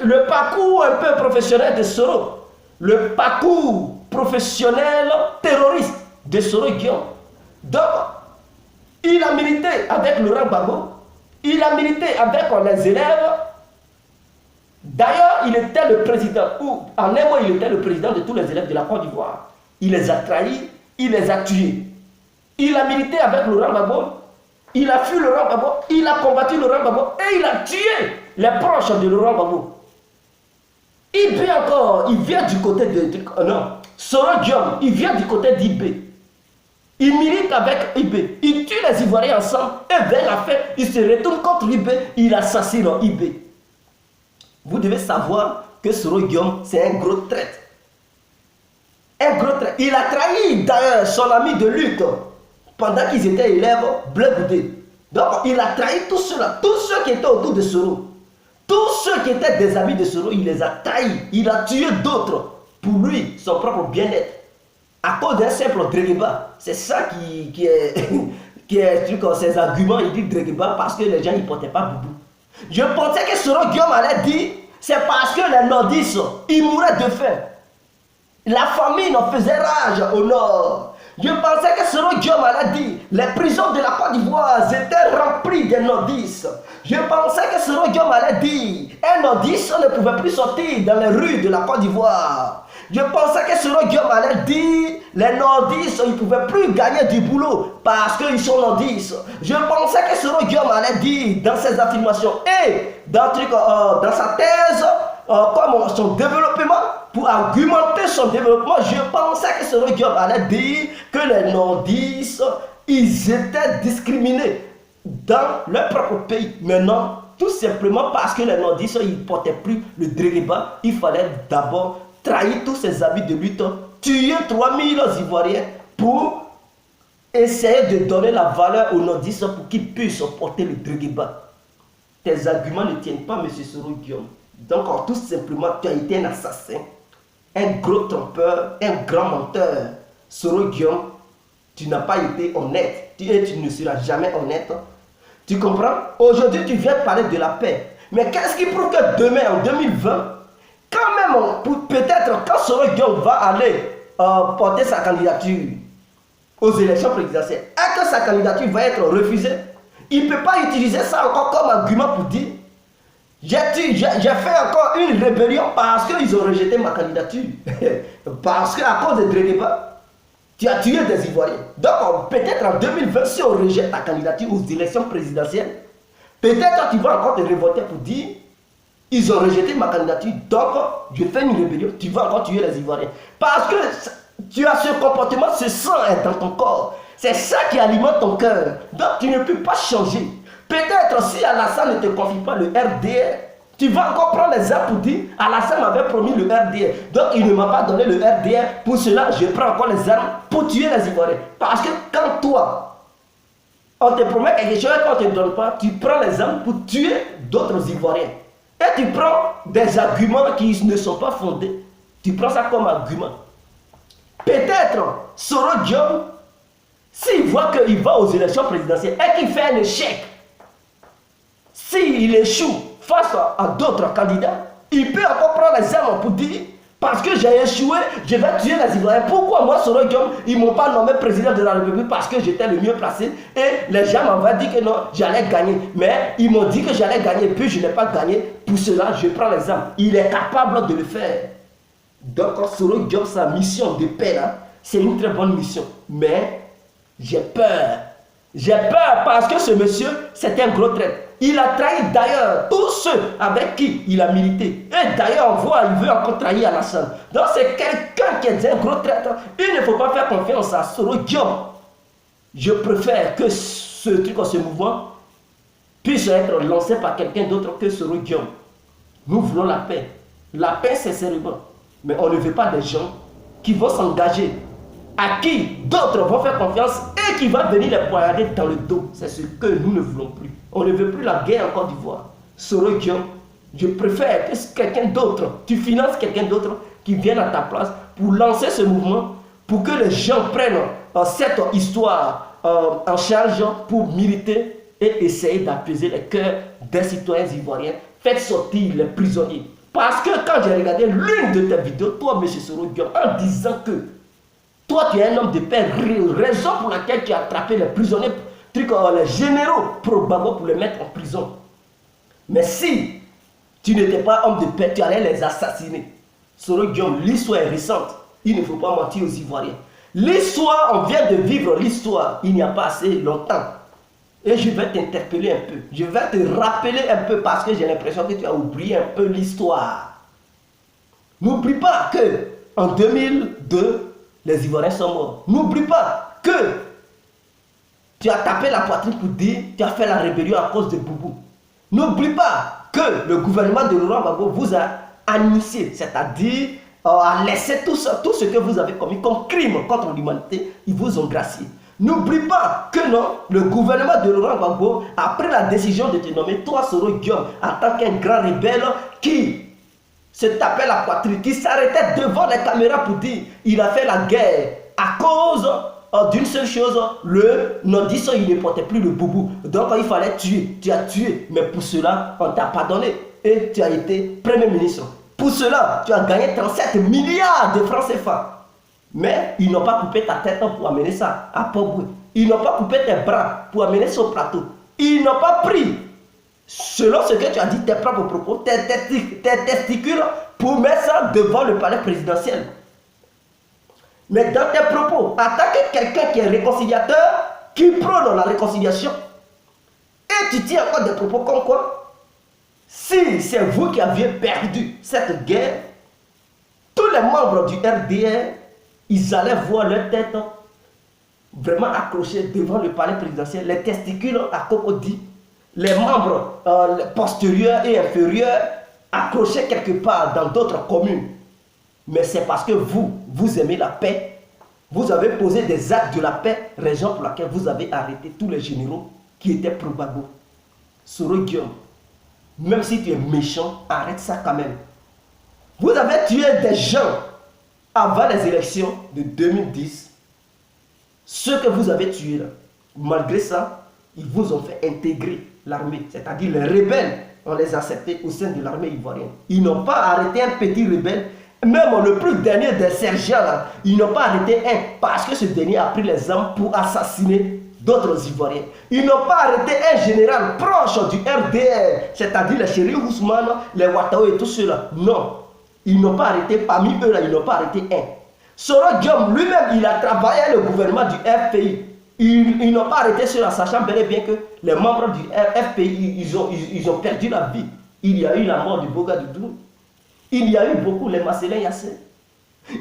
le parcours un peu professionnel de Soro. Le parcours professionnel terroriste de Soro Guillaume. Donc, il a milité avec Laurent Gbagbo. Il a milité avec les élèves. D'ailleurs, il était le président, ou en un mot, il était le président de tous les élèves de la Côte d'Ivoire. Il les a trahis, il les a tués. Il a milité avec Laurent Gbagbo. Il a fui Laurent Gbagbo. Il a combattu Laurent Gbagbo et il a tué les proches de Laurent Gbagbo. Il peut encore, il vient du côté de... non, Soro Guillaume, il vient du côté d'IB. Il milite avec IB. Il tue les Ivoiriens ensemble et vers la fin, il se retourne contre IB. Il assassine IB. Vous devez savoir que Soro Guillaume, c'est un gros traître. Un gros traître. Il a trahi d'ailleurs son ami de lutte pendant qu'ils étaient élèves, Bleu Goudé. Donc, il a trahi tous ceux-là, tous ceux qui étaient autour de Soro. Tous ceux qui étaient des amis de Soro, il les a trahis. Il a tué d'autres pour lui, son propre bien-être. À cause d'un simple Dregeba. C'est ça qui est, qui est ses arguments. Il dit Dregeba parce que les gens ne portaient pas boubou. Je pensais que Soro Guillaume allait dire c'est parce que les nordistes, ils mouraient de faim. La famine faisait rage au nord. Je pensais que Soro Guillaume allait dire les prisons de la Côte d'Ivoire étaient remplies de nordistes. Je pensais que Soro Guillaume allait dire un nordiste ne pouvait plus sortir dans les rues de la Côte d'Ivoire. Je pensais que Soro Guillaume allait dire les nordistes ils ne pouvaient plus gagner du boulot parce qu'ils sont nordistes. Je pensais que Soro Guillaume allait dire dans ses affirmations et dans sa thèse comme son développement, pour argumenter son développement, je pensais que Soro Guillaume allait dire que les nordistes ils étaient discriminés dans leur propre pays. Mais non, tout simplement parce que les nordistes ils ne portaient plus le Dregeba, il fallait d'abord trahir tous ses amis de lutte, tuer 3000 Ivoiriens pour essayer de donner la valeur aux nordistes pour qu'ils puissent porter le Dregeba. Tes arguments ne tiennent pas, M. Soro Guillaume. Donc, tout simplement, tu as été un assassin, un gros trompeur, un grand menteur. Soro Guillaume, tu n'as pas été honnête et tu ne seras jamais honnête. Tu comprends? Aujourd'hui, tu viens parler de la paix. Mais qu'est-ce qui prouve que demain, en 2020, quand même, peut-être quand Soro Guillaume va aller porter sa candidature aux élections présidentielles, et que sa candidature va être refusée, il ne peut pas utiliser ça encore comme argument pour dire j'ai fait encore une rébellion parce qu'ils ont rejeté ma candidature. Parce qu'à cause de Dregeba, tu as tué des Ivoiriens. Donc peut-être en 2020, si on rejette ta candidature aux élections présidentielles, peut-être tu vas encore te révolter pour dire ils ont rejeté ma candidature, donc je fais une rébellion, tu vas encore tuer les Ivoiriens. Parce que tu as ce comportement, ce sang est dans ton corps. C'est ça qui alimente ton cœur. Donc tu ne peux pas changer. Peut-être si Alassane ne te confie pas le RDR, tu vas encore prendre les armes pour dire Alassane m'avait promis le RDR. Donc il ne m'a pas donné le RDR. Pour cela, je prends encore les armes pour tuer les Ivoiriens. Parce que quand toi, on te promet quelque chose et qu'on ne te donne pas, tu prends les armes pour tuer d'autres Ivoiriens. Et tu prends des arguments qui ne sont pas fondés. Tu prends ça comme argument. Peut-être Soro Guillaume, s'il voit qu'il va aux élections présidentielles et qu'il fait un échec, s'il échoue face à d'autres candidats, il peut encore prendre les armes pour dire parce que j'ai échoué, je vais tuer les Ivoiriens. Pourquoi moi, Soro Guillaume, ils ne m'ont pas nommé président de la République parce que j'étais le mieux placé et les gens m'avaient dit que non, j'allais gagner. Mais ils m'ont dit que j'allais gagner, puis je n'ai pas gagné. Pour cela, je prends les armes. Il est capable de le faire. Donc, Soro Guillaume, sa mission de paix, c'est une très bonne mission. Mais j'ai peur. J'ai peur parce que ce monsieur, c'est un gros traître. Il a trahi d'ailleurs tous ceux avec qui il a milité. Et d'ailleurs, on voit, il veut encore trahir Alassane. Donc c'est quelqu'un qui est un gros traître. Il ne faut pas faire confiance à Soro Guillaume. je préfère que ce mouvement puisse être lancé par quelqu'un d'autre que ce Guillaume. Nous voulons la paix. La paix, c'est sérieusement. Mais on ne veut pas des gens qui vont s'engager, à qui d'autres vont faire confiance et qui vont venir les poignarder dans le dos. C'est ce que nous ne voulons plus. On ne veut plus la guerre en Côte d'Ivoire. Soro Guillaume, je préfère que quelqu'un d'autre, tu finances quelqu'un d'autre qui vienne à ta place pour lancer ce mouvement, pour que les gens prennent cette histoire en charge pour militer et essayer d'apaiser les cœurs des citoyens ivoiriens. Faites sortir les prisonniers. Parce que quand j'ai regardé l'une de tes vidéos, toi, M. Soro Guillaume, en disant que toi, tu es un homme de paix, raison pour laquelle tu as attrapé les prisonniers, les généraux pro-Gbagbo pour les mettre en prison. Mais si tu n'étais pas homme de paix, tu allais les assassiner. Soro Guillaume, l'histoire est récente. Il ne faut pas mentir aux Ivoiriens. L'histoire, on vient de vivre l'histoire il n'y a pas assez longtemps. Et je vais t'interpeller un peu. Je vais te rappeler un peu parce que j'ai l'impression que tu as oublié un peu l'histoire. N'oublie pas que en 2002, les Ivoiriens sont morts. N'oublie pas que tu as tapé la poitrine pour dire que tu as fait la rébellion à cause de Boubou. N'oublie pas que le gouvernement de Laurent Gbagbo vous a initié, c'est-à-dire a laissé tout ce que vous avez commis comme crime contre l'humanité, ils vous ont gracié. N'oublie pas que non, le gouvernement de Laurent Gbagbo a pris la décision de te nommer toi, Soro Guillaume, en tant qu'un grand rebelle qui se tapait la poitrine, qui s'arrêtait devant les caméras pour dire il a fait la guerre à cause d'une seule chose, le nordisson, il ne portait plus le boubou. Donc il fallait tuer, tu as tué, mais pour cela, on t'a pardonné et tu as été Premier ministre. Pour cela, tu as gagné 37 milliards de francs CFA. Mais ils n'ont pas coupé ta tête pour amener ça à Port-Boué. Ils n'ont pas coupé tes bras pour amener ça au plateau. Ils n'ont pas pris, selon ce que tu as dit, tes propres propos, tes testicules pour mettre ça devant le palais présidentiel. Mais dans tes propos, en tant que quelqu'un qui est réconciliateur, qui prône la réconciliation, et tu tiens encore des propos comme quoi, si c'est vous qui aviez perdu cette guerre, tous les membres du RDR, ils allaient voir leur tête vraiment accrochée devant le palais présidentiel, les testicules à cocody, les membres postérieurs et inférieurs accrochés quelque part dans d'autres communes. Mais c'est parce que vous aimez la paix. Vous avez posé des actes de la paix, raison pour laquelle vous avez arrêté tous les généraux qui étaient pro-Gbagbo. Soro Guillaume, même si tu es méchant, arrête ça quand même. Vous avez tué des gens avant les élections de 2010. Ceux que vous avez tués là, malgré ça, ils vous ont fait intégrer l'armée, c'est-à-dire les rebelles, on les a acceptés au sein de l'armée ivoirienne. Ils n'ont pas arrêté un petit rebelle, même le plus dernier des sergents là, ils n'ont pas arrêté un parce que ce dernier a pris les armes pour assassiner d'autres Ivoiriens. Ils n'ont pas arrêté un général proche du RDR, c'est-à-dire les Chéri Ousmane, les Ouattao et tout cela. Non, ils n'ont pas arrêté, parmi eux là, ils n'ont pas arrêté un. Soro Guillaume lui-même, il a travaillé avec le gouvernement du FPI. Ils n'ont pas arrêté cela, sachant bel et bien que les membres du FPI, ils ont perdu la vie. Il y a eu la mort du Boga Doudou. Il y a eu beaucoup les Marcelin Yassé.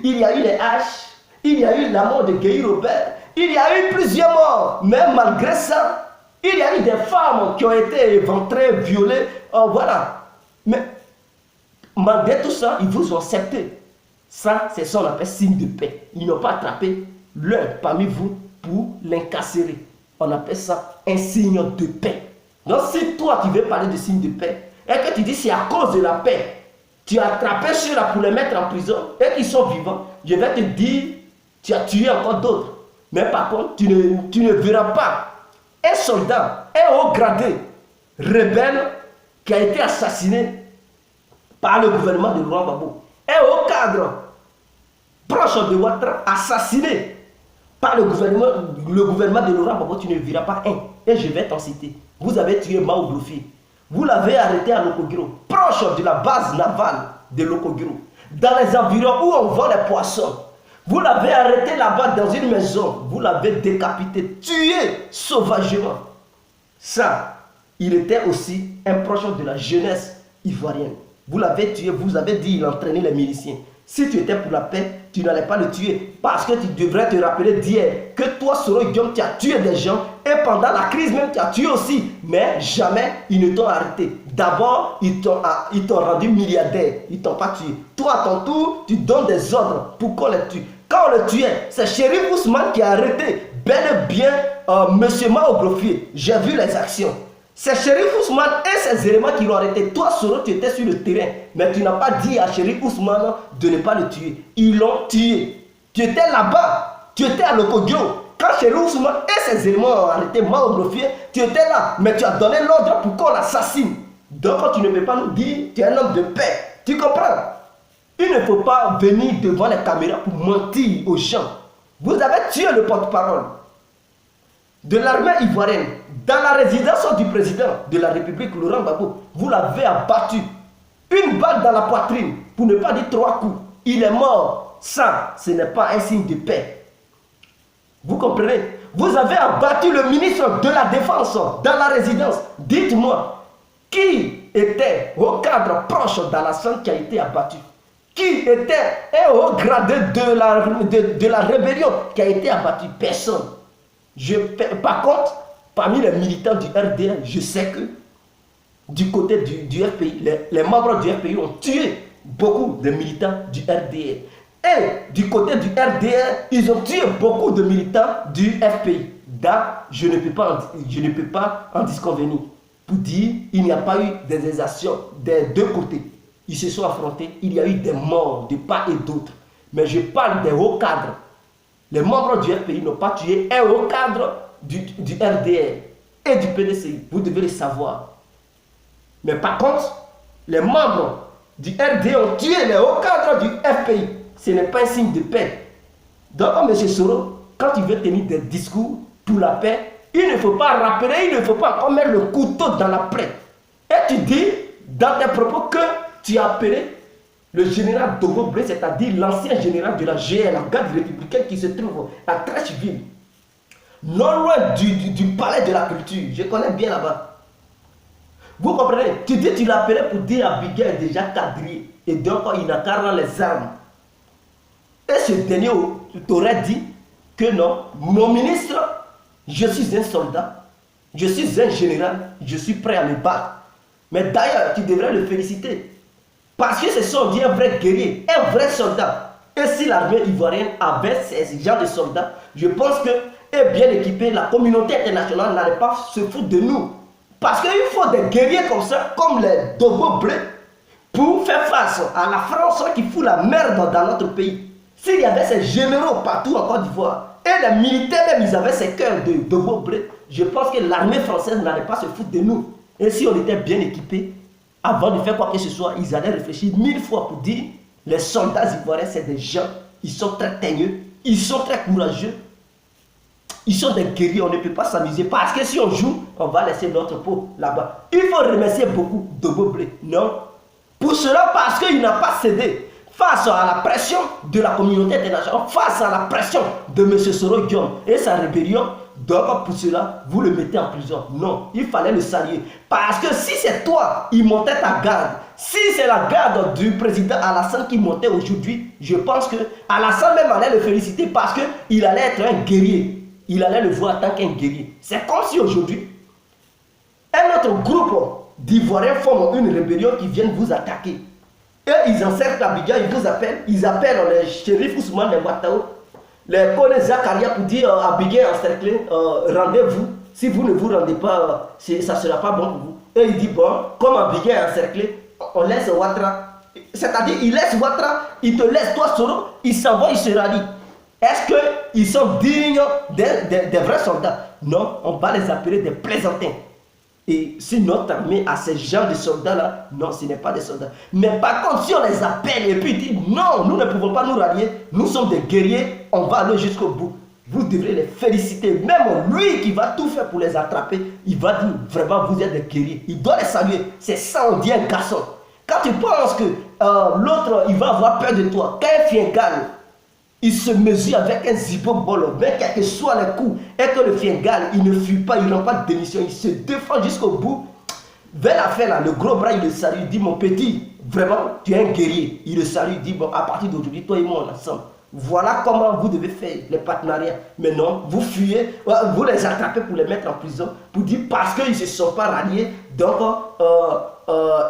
Il y a eu les H. Il y a eu la mort de Guy Robert. Il y a eu plusieurs morts. Mais malgré ça, il y a eu des femmes qui ont été éventrées, violées. Voilà. Mais malgré tout ça, ils vous ont accepté. Ça, c'est ce qu'on appelle signe de paix. Ils n'ont pas attrapé l'un parmi vous pour l'incarcérer. On appelle ça un signe de paix. Donc si toi, tu veux parler de signe de paix, et que tu dis c'est à cause de la paix, tu as attrapé ceux-là pour les mettre en prison, et qu'ils sont vivants, je vais te dire, tu as tué encore d'autres. Mais par contre, tu ne verras pas un soldat, un haut gradé, rebelle, qui a été assassiné par le gouvernement de Laurent Gbagbo. Un haut cadre, proche de Ouattara, assassiné par le gouvernement de Laurent Gbagbo, tu ne verras pas un. Et je vais t'en citer. Vous avez tué Mao Blofi. Vous l'avez arrêté à Lokogiro, proche de la base navale de Lokogiro, dans les environs où on vend les poissons. Vous l'avez arrêté là-bas dans une maison. Vous l'avez décapité, tué sauvagement. Ça, il était aussi un proche de la jeunesse ivoirienne. Vous l'avez tué, vous avez dit il entraînait les miliciens. Si tu étais pour la paix, tu n'allais pas le tuer. Parce que tu devrais te rappeler d'hier que toi, Soro Guillaume, tu as tué des gens. Et pendant la crise même, tu as tué aussi. Mais jamais ils ne t'ont arrêté. D'abord, ils t'ont rendu milliardaire. Ils ne t'ont pas tué. Toi, à ton tour, tu donnes des ordres pour qu'on les tue. Quand on le tuait, c'est Chérif Ousmane qui a arrêté bel et bien M. Maogrofier. J'ai vu les actions. C'est Chérif Ousmane et ses éléments qui l'ont arrêté. Toi, Soro, tu étais sur le terrain. Mais tu n'as pas dit à Chérif Ousmane de ne pas le tuer. Ils l'ont tué. Tu étais là-bas. Tu étais à Lokodio. Quand Chérif Ousmane et ses éléments ont arrêté Maogrofier, tu étais là. Mais tu as donné l'ordre pour qu'on l'assassine. Donc, tu ne peux pas nous dire tu es un homme de paix. Tu comprends? Il ne faut pas venir devant les caméras pour mentir aux gens. Vous avez tué le porte-parole de l'armée ivoirienne dans la résidence du président de la République, Laurent Gbagbo. Vous l'avez abattu. Une balle dans la poitrine, pour ne pas dire 3 coups. Il est mort. Ça, ce n'est pas un signe de paix. Vous comprenez? Vous avez abattu le ministre de la Défense dans la résidence. Dites-moi, qui était au cadre proche d'Alassane qui a été abattu? Qui était un haut gradé de la rébellion qui a été abattu? Personne. Par contre, parmi les militants du RDR, je sais que du côté du FPI, les membres du FPI ont tué beaucoup de militants du RDR. Et du côté du RDR, ils ont tué beaucoup de militants du FPI. Là, je ne peux pas en disconvenir. Pour dire, il n'y a pas eu des exactions des deux côtés. Ils se sont affrontés, il y a eu des morts de part et d'autre. Mais je parle des hauts cadres. Les membres du FPI n'ont pas tué un haut cadre du RDR et du PDCI. Vous devez le savoir. Mais par contre, les membres du RDR ont tué les hauts cadres du FPI. Ce n'est pas un signe de paix. Donc, M. Soro, quand il veut tenir des discours pour la paix, il ne faut pas rappeler, il ne faut pas encore mettre le couteau dans la plaie. Et tu dis dans tes propos que tu as appelé le général Dogo Blé, c'est-à-dire l'ancien général de la GL, la garde républicaine qui se trouve à Trècheville, non loin du palais de la culture. Je connais bien là-bas. Vous comprenez? Tu dis tu l'appelais pour dire à Biguel est déjà quadrillé et donc il n'a qu'à rendre les armes. Et ce dernier t'aurait dit que non, mon ministre, je suis un soldat, je suis un général, je suis prêt à me battre. Mais d'ailleurs, tu devrais le féliciter. Parce que ce sont un vrai guerrier, un vrai soldat. Et si l'armée ivoirienne avait ces gens de soldats, je pense que, et bien équipé, la communauté internationale n'allait pas se foutre de nous. Parce qu'il faut des guerriers comme ça, comme les Dogo Blé, pour faire face à la France qui fout la merde dans notre pays. S'il y avait ces généraux partout en Côte d'Ivoire, et les militaires même, ils avaient ces cœurs de Dogo Blé, je pense que l'armée française n'allait pas se foutre de nous. Et si on était bien équipés, avant de faire quoi que ce soit, ils allaient réfléchir 1000 fois pour dire les soldats ivoiriens, c'est des gens, ils sont très teigneux, ils sont très courageux, ils sont des guerriers, on ne peut pas s'amuser parce que si on joue, on va laisser notre peau là-bas. Il faut remercier beaucoup Dogo Blé, non? Pour cela, parce qu'il n'a pas cédé face à la pression de la communauté internationale, face à la pression de M. Soro Guillaume et sa rébellion. Donc pour cela, vous le mettez en prison. Non, il fallait le saluer. Parce que si c'est toi, il montait ta garde. Si c'est la garde du président Alassane qui montait aujourd'hui, je pense que Alassane même allait le féliciter parce qu'il allait être un guerrier. Il allait le voir en tant qu'un guerrier. C'est comme si aujourd'hui, un autre groupe d'Ivoiriens forme une rébellion qui viennent vous attaquer. Et ils encerclent Abidjan, ils appellent les shérifs Ousmane, les Ouattao, les collègues Zakaria pour dire Abidjan encerclé, rendez-vous. Si vous ne vous rendez pas, ça ne sera pas bon pour vous. Et il dit bon, comme Abidjan est encerclé, on laisse Ouattara. C'est-à-dire, il laisse Ouattara, il te laisse toi Soro, il s'en va, il se rallie. Est-ce qu'ils sont dignes des vrais soldats? Non, on va les appeler des plaisantins. Et si notre armée a ces gens de soldats-là, non, ce n'est pas des soldats. Mais par contre, si on les appelle et puis dit non, nous ne pouvons pas nous rallier, nous sommes des guerriers, on va aller jusqu'au bout. Vous devrez les féliciter. Même lui qui va tout faire pour les attraper, il va dire vraiment vous êtes des guerriers. Il doit les saluer. C'est ça, on dit un garçon. Quand tu penses que l'autre, il va avoir peur de toi, quand un Fiengale, il se mesure avec un zippo-bolo, mais quel que soit le coup, et que le Fiengale, il ne fuit pas, il ne rend pas de démission, il se défend jusqu'au bout. Vers la fin, là, le gros bras, il le salue, il dit mon petit, vraiment, tu es un guerrier. Il le salue, il dit, bon, à partir d'aujourd'hui, toi et moi, on est ensemble. Voilà comment vous devez faire les partenariats. Mais non, vous fuyez, vous les attrapez pour les mettre en prison, pour dire parce qu'ils ne se sont pas ralliés, donc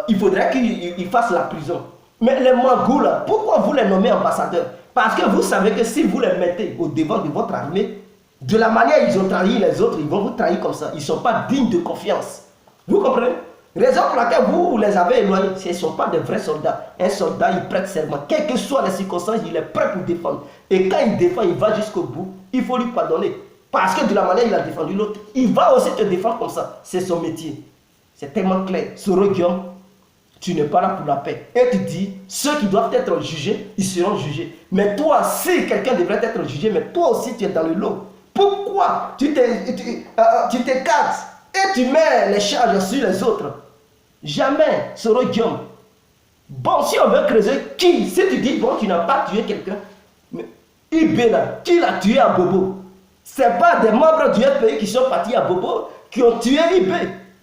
il faudrait qu'ils fassent la prison. Mais les Mangous, là, pourquoi vous les nommez ambassadeurs? Parce que vous savez que si vous les mettez au devant de votre armée, de la manière ils ont trahi les autres, ils vont vous trahir comme ça. Ils ne sont pas dignes de confiance. Vous comprenez? Raison pour laquelle vous les avez éloignés, ce ne sont pas des vrais soldats. Un soldat, il prête serment. Quelles que soient les circonstances, il est prêt pour défendre. Et quand il défend, il va jusqu'au bout. Il faut lui pardonner. Parce que de la manière il a défendu l'autre, il va aussi te défendre comme ça. C'est son métier. C'est tellement clair. Soro Guillaume, tu n'es pas là pour la paix. Et tu dis, ceux qui doivent être jugés, ils seront jugés. Mais toi, si quelqu'un devrait être jugé, mais toi aussi tu es dans le lot. Pourquoi tu t'écartes et tu mets les charges sur les autres? Jamais, Soro Guillaume. Bon, si on veut creuser, qui? Si tu dis, bon, tu n'as pas tué quelqu'un, mais IB là, qui l'a tué à Bobo? Ce n'est pas des membres du FPI qui sont partis à Bobo qui ont tué IB.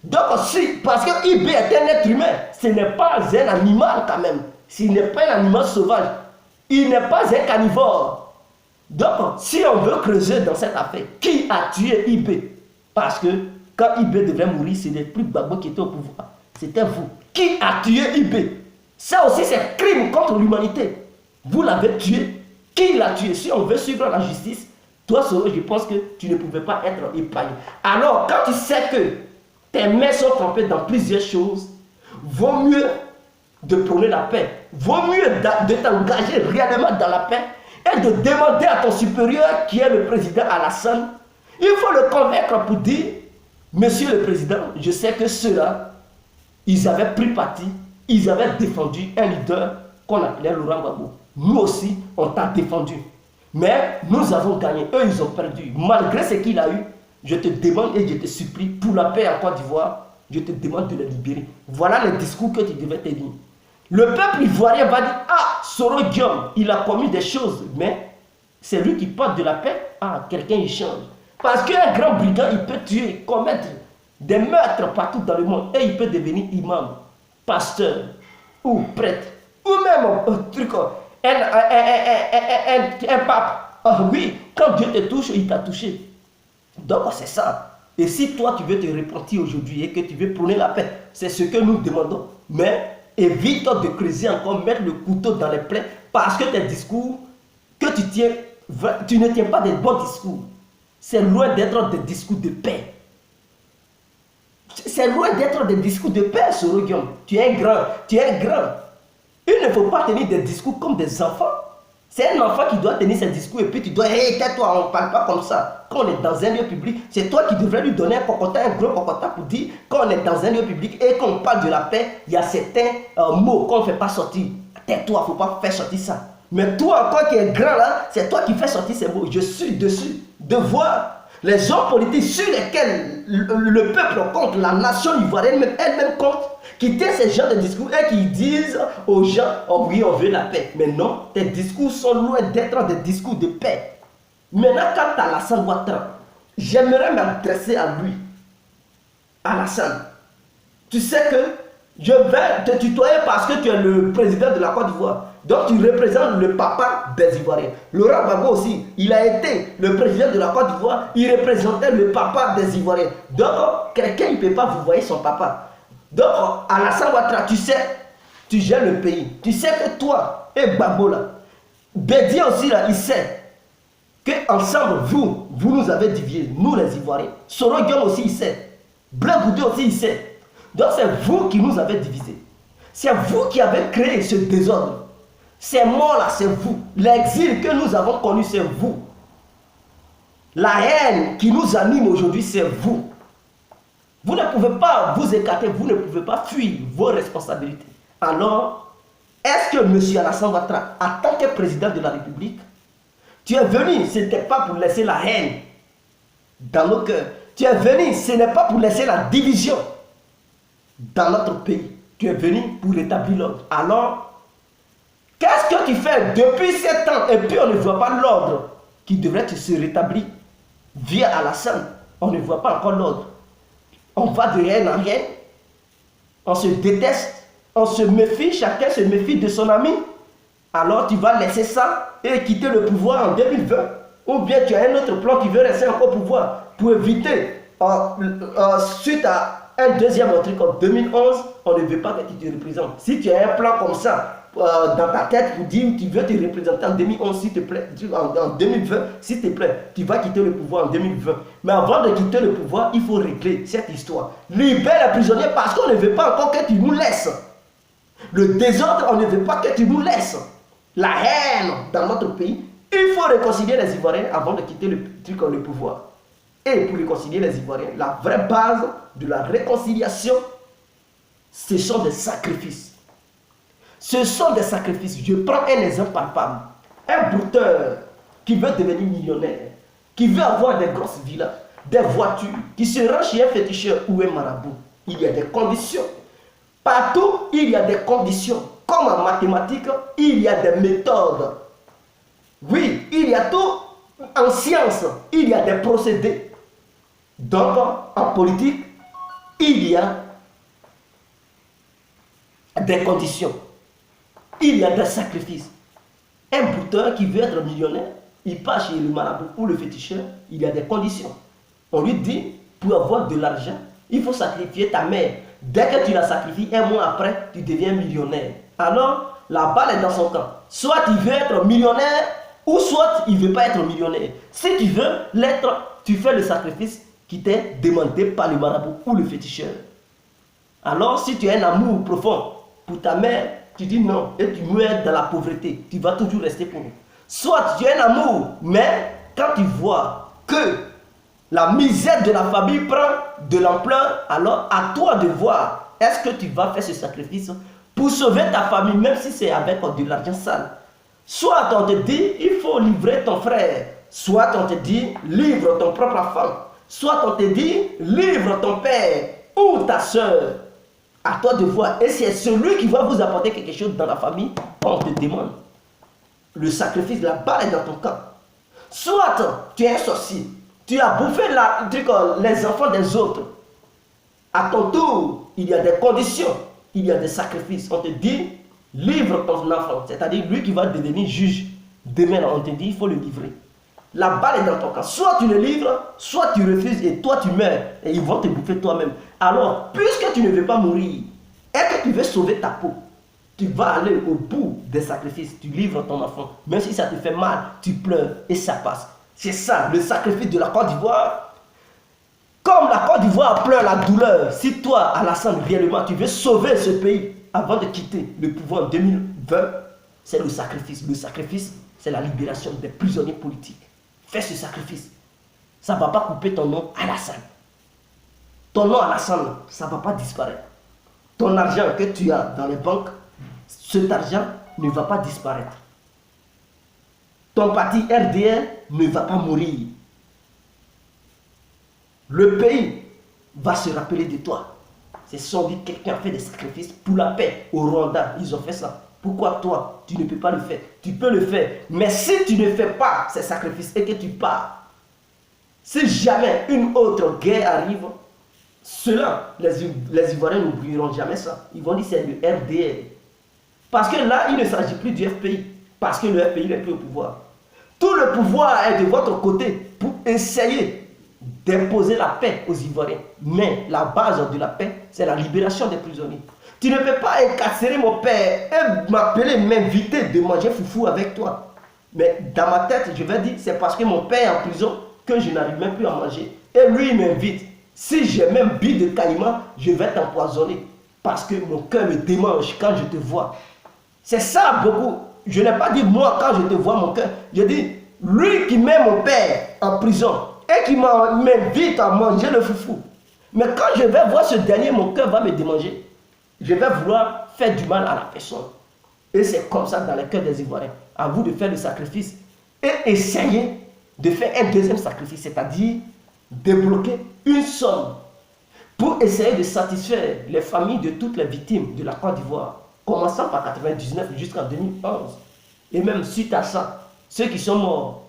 Donc, si, parce que IB est un être humain, ce n'est pas un animal quand même. S'il n'est pas un animal sauvage, il n'est pas un carnivore. Donc, si on veut creuser dans cette affaire, qui a tué IB? Parce que quand IB devait mourir, c'est les plus babos qui étaient au pouvoir. C'était vous. Qui a tué IB? Ça aussi, c'est crime contre l'humanité. Vous l'avez tué. Qui l'a tué? Si on veut suivre la justice, toi, Soro, je pense que tu ne pouvais pas être épargné. Alors, quand tu sais que tes mains sont trempées dans plusieurs choses, vaut mieux de prôner la paix. Vaut mieux de t'engager réellement dans la paix et de demander à ton supérieur, qui est le président Alassane, il faut le convaincre pour dire, monsieur le président, je sais que ceux-là, ils avaient pris parti, ils avaient défendu un leader qu'on appelait Laurent Gbagbo. Nous aussi, on t'a défendu. Mais nous avons gagné, eux, ils ont perdu. Malgré ce qu'il a eu, je te demande et je te supplie, pour la paix en Côte d'Ivoire, je te demande de les libérer. Voilà les discours que tu devais tenir. Le peuple ivoirien va dire, ah, Soro Guillaume, il a commis des choses, mais c'est lui qui porte de la paix. Ah, quelqu'un il change. Parce qu'un grand brigand, il peut tuer, commettre des meurtres partout dans le monde et il peut devenir imam, pasteur ou prêtre ou même un pape. Ah oui, quand Dieu te touche, il t'a touché. Donc c'est ça. Et si toi tu veux te repentir aujourd'hui et que tu veux prôner la paix, c'est ce que nous demandons. Mais évite de creuser encore, mettre le couteau dans les plaies parce que tes discours que tu ne tiens pas des bons discours. C'est loin d'être des discours de paix. C'est loin d'être des discours de paix, Soro Guillaume. Tu es grand, tu es grand. Il ne faut pas tenir des discours comme des enfants. C'est un enfant qui doit tenir ses discours et puis tu dois, hé, tais-toi, on ne parle pas comme ça. Quand on est dans un lieu public, c'est toi qui devrais lui donner un cocotin, un gros cocotin pour dire, quand on est dans un lieu public et qu'on parle de la paix, il y a certains mots qu'on ne fait pas sortir. Tais-toi, il ne faut pas faire sortir ça. Mais toi, encore qui es grand là, c'est toi qui fais sortir ces mots. Je suis dessus de voir les hommes politiques sur lesquels le peuple compte, la nation ivoirienne elle-même compte, qui tiennent ces genres de discours et qui disent aux gens, oh oui, on veut la paix. Mais non, tes discours sont loin d'être des discours de paix. Maintenant, quant à Alassane Ouattara, j'aimerais m'adresser à lui. Alassane, tu sais que je vais te tutoyer parce que tu es le président de la Côte d'Ivoire. Donc tu représentes le papa des Ivoiriens. Laurent Gbagbo aussi, il a été le président de la Côte d'Ivoire, il représentait le papa des Ivoiriens. Donc quelqu'un ne peut pas vous voir son papa. Donc Alassane Ouattara, tu sais, tu gères le pays. Tu sais que toi et Gbagbo là, Bédié aussi là, il sait qu'ensemble, vous nous avez divisés, nous les Ivoiriens. Soro Guillaume aussi il sait. Blaise Goudé aussi il sait. Donc c'est vous qui nous avez divisés. C'est vous qui avez créé ce désordre. Ces morts-là, c'est vous. L'exil que nous avons connu, c'est vous. La haine qui nous anime aujourd'hui, c'est vous. Vous ne pouvez pas vous écarter, vous ne pouvez pas fuir vos responsabilités. Alors, est-ce que M. Alassane Ouattara, en tant que président de la République, tu es venu, ce n'était pas pour laisser la haine dans nos cœurs. Tu es venu, ce n'est pas pour laisser la division dans notre pays. Tu es venu pour rétablir l'ordre. Alors, qu'est-ce que tu fais depuis 7 ans et puis on ne voit pas l'ordre qui devrait se rétablir via Alassane? On ne voit pas encore l'ordre. On va de rien en rien. On se déteste. on se méfie, chacun se méfie de son ami, alors tu vas laisser ça et quitter le pouvoir en 2020. Ou bien tu as un autre plan qui veut rester encore au pouvoir pour éviter, suite à un deuxième truc en 2011, on ne veut pas que tu te représentes. Si tu as un plan comme ça dans ta tête pour dire que tu veux te représenter en 2011, s'il te plaît, en 2020, s'il te plaît, tu vas quitter le pouvoir en 2020. Mais avant de quitter le pouvoir, il faut régler cette histoire. Libère les prisonniers parce qu'on ne veut pas encore que tu nous laisses. Le désordre, on ne veut pas que tu nous laisses. La haine dans notre pays. Il faut réconcilier les Ivoiriens avant de quitter le pouvoir. Et pour réconcilier les Ivoiriens, la vraie base de la réconciliation, ce sont des sacrifices. Ce sont des sacrifices. Je prends un exemple palpable. Un brouteur qui veut devenir millionnaire, qui veut avoir des grosses villas, des voitures, qui se rend chez un féticheur ou un marabout. Il y a des conditions. Partout, il y a des conditions. Comme en mathématiques, il y a des méthodes. Oui, il y a tout. En science, il y a des procédés. Donc, en politique, il y a des conditions. Il y a des sacrifices. Un brouteur qui veut être millionnaire, il part chez le marabout ou le féticheur, il y a des conditions. On lui dit, pour avoir de l'argent, il faut sacrifier ta mère. Dès que tu la sacrifies, un mois après, tu deviens millionnaire. Alors, la balle est dans son camp. Soit il veut être millionnaire, ou soit il ne veut pas être millionnaire. Si tu veux l'être, tu fais le sacrifice qui t'est demandé par le marabout ou le féticheur. Alors, si tu as un amour profond pour ta mère, tu dis non et tu meurs dans la pauvreté. Tu vas toujours rester pauvre. Soit tu as un amour, mais quand tu vois que la misère de la famille prend de l'ampleur, alors à toi de voir, est-ce que tu vas faire ce sacrifice pour sauver ta famille, même si c'est avec de l'argent sale. Soit on te dit, il faut livrer ton frère. Soit on te dit, livre ton propre enfant. Soit on te dit, livre ton père ou ta soeur. À toi de voir. Et c'est celui qui va vous apporter quelque chose dans la famille, on te demande. Le sacrifice, la balle est dans ton camp. Soit tu es un sorcier. Tu as bouffé les enfants des autres. À ton tour, il y a des conditions. Il y a des sacrifices. On te dit, livre ton enfant. C'est-à-dire lui qui va devenir juge. Demain, on te dit, il faut le livrer. La balle est dans ton camp. Soit tu le livres, soit tu refuses et toi tu meurs. Et ils vont te bouffer toi-même. Alors, puisque tu ne veux pas mourir et que tu veux sauver ta peau, tu vas aller au bout des sacrifices. Tu livres ton enfant. Même si ça te fait mal, tu pleures et ça passe. C'est ça, le sacrifice de la Côte d'Ivoire. Comme la Côte d'Ivoire pleure la douleur, si toi, Alassane, réellement, tu veux sauver ce pays avant de quitter le pouvoir en 2020, c'est le sacrifice. Le sacrifice, c'est la libération des prisonniers politiques. Fais ce sacrifice. Ça ne va pas couper ton nom Alassane. Ton nom Alassane, ça ne va pas disparaître. Ton argent que tu as dans les banques, cet argent ne va pas disparaître. Ton parti RDR ne va pas mourir. Le pays va se rappeler de toi. C'est sans doute quelqu'un a fait des sacrifices pour la paix. Au Rwanda, ils ont fait ça. Pourquoi toi, tu ne peux pas le faire? Tu peux le faire. Mais si tu ne fais pas ces sacrifices et que tu pars, si jamais une autre guerre arrive, cela, les Ivoiriens n'oublieront jamais ça. Ils vont dire c'est le RDR. Parce que là, il ne s'agit plus du FPI. Parce que le FPI n'est plus au pouvoir. Tout le pouvoir est de votre côté pour essayer d'imposer la paix aux Ivoiriens. Mais la base de la paix, c'est la libération des prisonniers. Tu ne peux pas incarcérer mon père et m'appeler, m'inviter de manger foufou avec toi. Mais dans ma tête, je vais dire, c'est parce que mon père est en prison que je n'arrive même plus à manger. Et lui, il m'invite. Si j'ai même bu de caïman, je vais t'empoisonner. Parce que mon cœur me démange quand je te vois. C'est ça beaucoup. Je n'ai pas dit moi quand je te vois mon cœur. Je dis, lui qui met mon père en prison et qui m'invite à manger le foufou. Mais quand je vais voir ce dernier, mon cœur va me démanger. Je vais vouloir faire du mal à la personne. Et c'est comme ça dans le cœur des Ivoiriens. À vous de faire le sacrifice et essayer de faire un deuxième sacrifice, c'est-à-dire débloquer une somme pour essayer de satisfaire les familles de toutes les victimes de la Côte d'Ivoire, commençant par 1999 jusqu'en 2011. Et même suite à ça, ceux qui sont morts,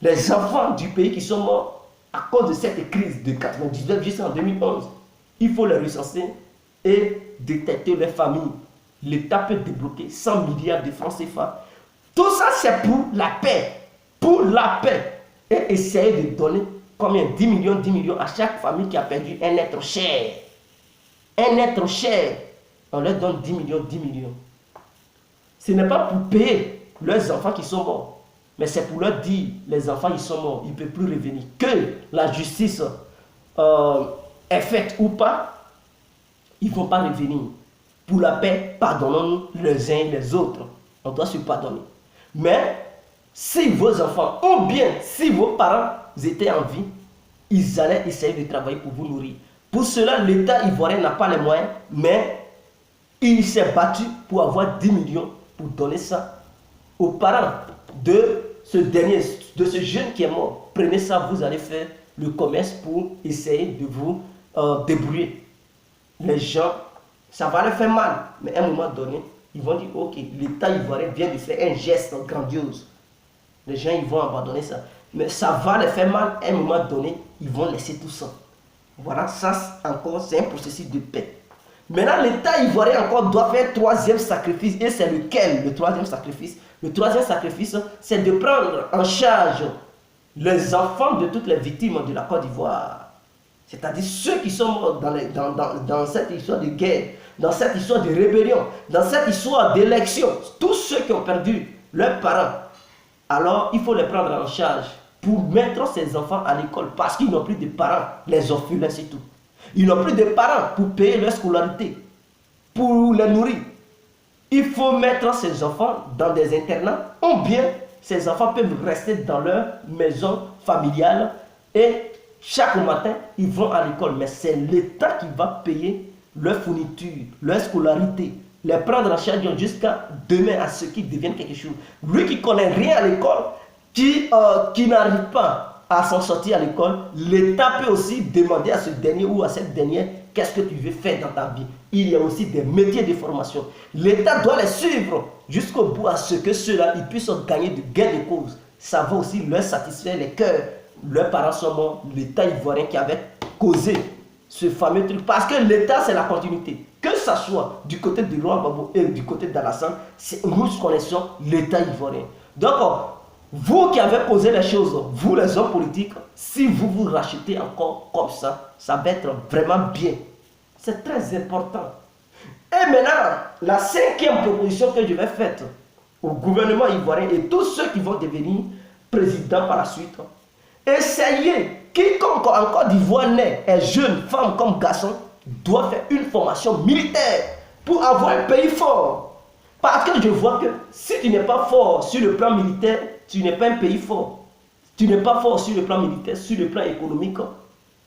les enfants du pays qui sont morts à cause de cette crise de 1999 jusqu'en 2011, il faut les recenser et détecter les familles l'État peut débloquer 100 milliards de francs CFA. Tout ça, c'est pour la paix. Pour la paix. Et essayer de donner combien? 10 millions à chaque famille qui a perdu un être cher. Un être cher. On leur donne 10 millions. Ce n'est pas pour payer leurs enfants qui sont morts. Mais c'est pour leur dire, les enfants, ils sont morts, ils ne peuvent plus revenir. Que la justice est faite ou pas, ils ne vont pas revenir. Pour la paix, pardonnons-nous les uns et les autres. On doit se pardonner. Mais si vos enfants, ou bien si vos parents étaient en vie, ils allaient essayer de travailler pour vous nourrir. Pour cela, l'État ivoirien n'a pas les moyens, mais il s'est battu pour avoir 10 millions pour donner ça aux parents de ce dernier, de ce jeune qui est mort. Prenez ça, vous allez faire le commerce pour essayer de vous débrouiller. Les gens, ça va leur faire mal, mais à un moment donné, ils vont dire, ok, l'État ivoirien vient de faire un geste grandiose. Les gens, ils vont abandonner ça. Mais ça va les faire mal, à un moment donné, ils vont laisser tout ça. Voilà, ça encore, c'est un processus de paix. Maintenant, l'État ivoirien encore doit faire un troisième sacrifice. Et c'est lequel, le troisième sacrifice? Le troisième sacrifice, c'est de prendre en charge les enfants de toutes les victimes de la Côte d'Ivoire. C'est-à-dire ceux qui sont morts dans cette histoire de guerre, dans cette histoire de rébellion, dans cette histoire d'élection. Tous ceux qui ont perdu leurs parents. Alors, il faut les prendre en charge pour mettre ces enfants à l'école parce qu'ils n'ont plus de parents, les orphelins, c'est tout. Ils n'ont plus de parents pour payer leur scolarité, pour les nourrir. Il faut mettre ces enfants dans des internats ou bien ces enfants peuvent rester dans leur maison familiale et chaque matin, ils vont à l'école. Mais c'est l'État qui va payer leur fourniture, leur scolarité, les prendre en charge jusqu'à demain à ce qu'ils deviennent quelque chose. Lui qui ne connaît rien à l'école, qui n'arrive pas à s'en sortir à l'école, l'État peut aussi demander à ce dernier ou à cette dernière qu'est-ce que tu veux faire dans ta vie. Il y a aussi des métiers de formation. L'État doit les suivre jusqu'au bout à ce que ceux-là ils puissent gagner de gain de cause. Ça va aussi leur satisfaire les cœurs. Leurs parents sont morts, l'État ivoirien qui avait causé ce fameux truc. Parce que l'État, c'est la continuité. Que ça soit du côté de Laurent Gbagbo et du côté d'Alassane, nous connaissons l'État ivoirien. Donc, vous qui avez posé les choses, vous les hommes politiques, si vous vous rachetez encore comme ça va être vraiment bien. C'est très important. Et maintenant, la cinquième proposition que je vais faire au gouvernement ivoirien et tous ceux qui vont devenir présidents par la suite, essayez, quiconque en Côte d'Ivoire naît, est jeune, femme comme garçon, doit faire une formation militaire pour avoir un pays fort. Parce que je vois que si tu n'es pas fort sur le plan militaire, tu n'es pas un pays fort. Tu n'es pas fort sur le plan militaire, sur le plan économique,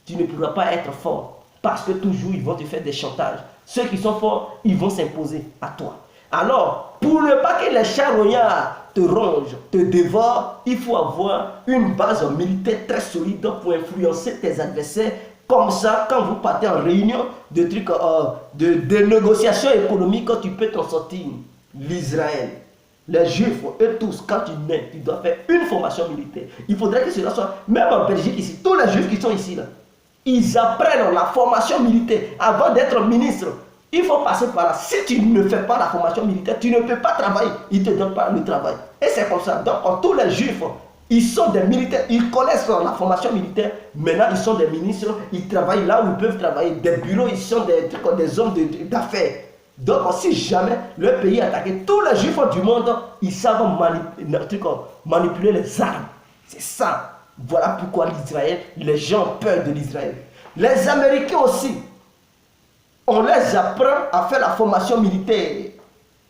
tu ne pourras pas être fort. Parce que toujours, ils vont te faire des chantages. Ceux qui sont forts, ils vont s'imposer à toi. Alors, pour ne pas que les charognards te rongent, te dévorent, il faut avoir une base militaire très solide pour influencer tes adversaires. Comme ça, quand vous partez en réunion de trucs, de négociations économiques, tu peux t'en sortir. L'Israël, les Juifs, eux tous, quand tu nais, tu dois faire une formation militaire. Il faudrait que cela soit, même en Belgique ici, tous les Juifs qui sont ici, là, ils apprennent la formation militaire avant d'être ministre. Il faut passer par là. Si tu ne fais pas la formation militaire, tu ne peux pas travailler. Ils ne te donnent pas le travail. Et c'est comme ça. Donc, tous les Juifs, ils sont des militaires. Ils connaissent la formation militaire. Maintenant, ils sont des ministres. Ils travaillent là où ils peuvent travailler. Des bureaux, ils sont des hommes d'affaires. Donc, si jamais le pays est attaqué, tous les Juifs du monde, ils savent manipuler les armes. C'est ça. Voilà pourquoi l'Israël, les gens ont peur de l'Israël. Les Américains aussi, on les apprend à faire la formation militaire.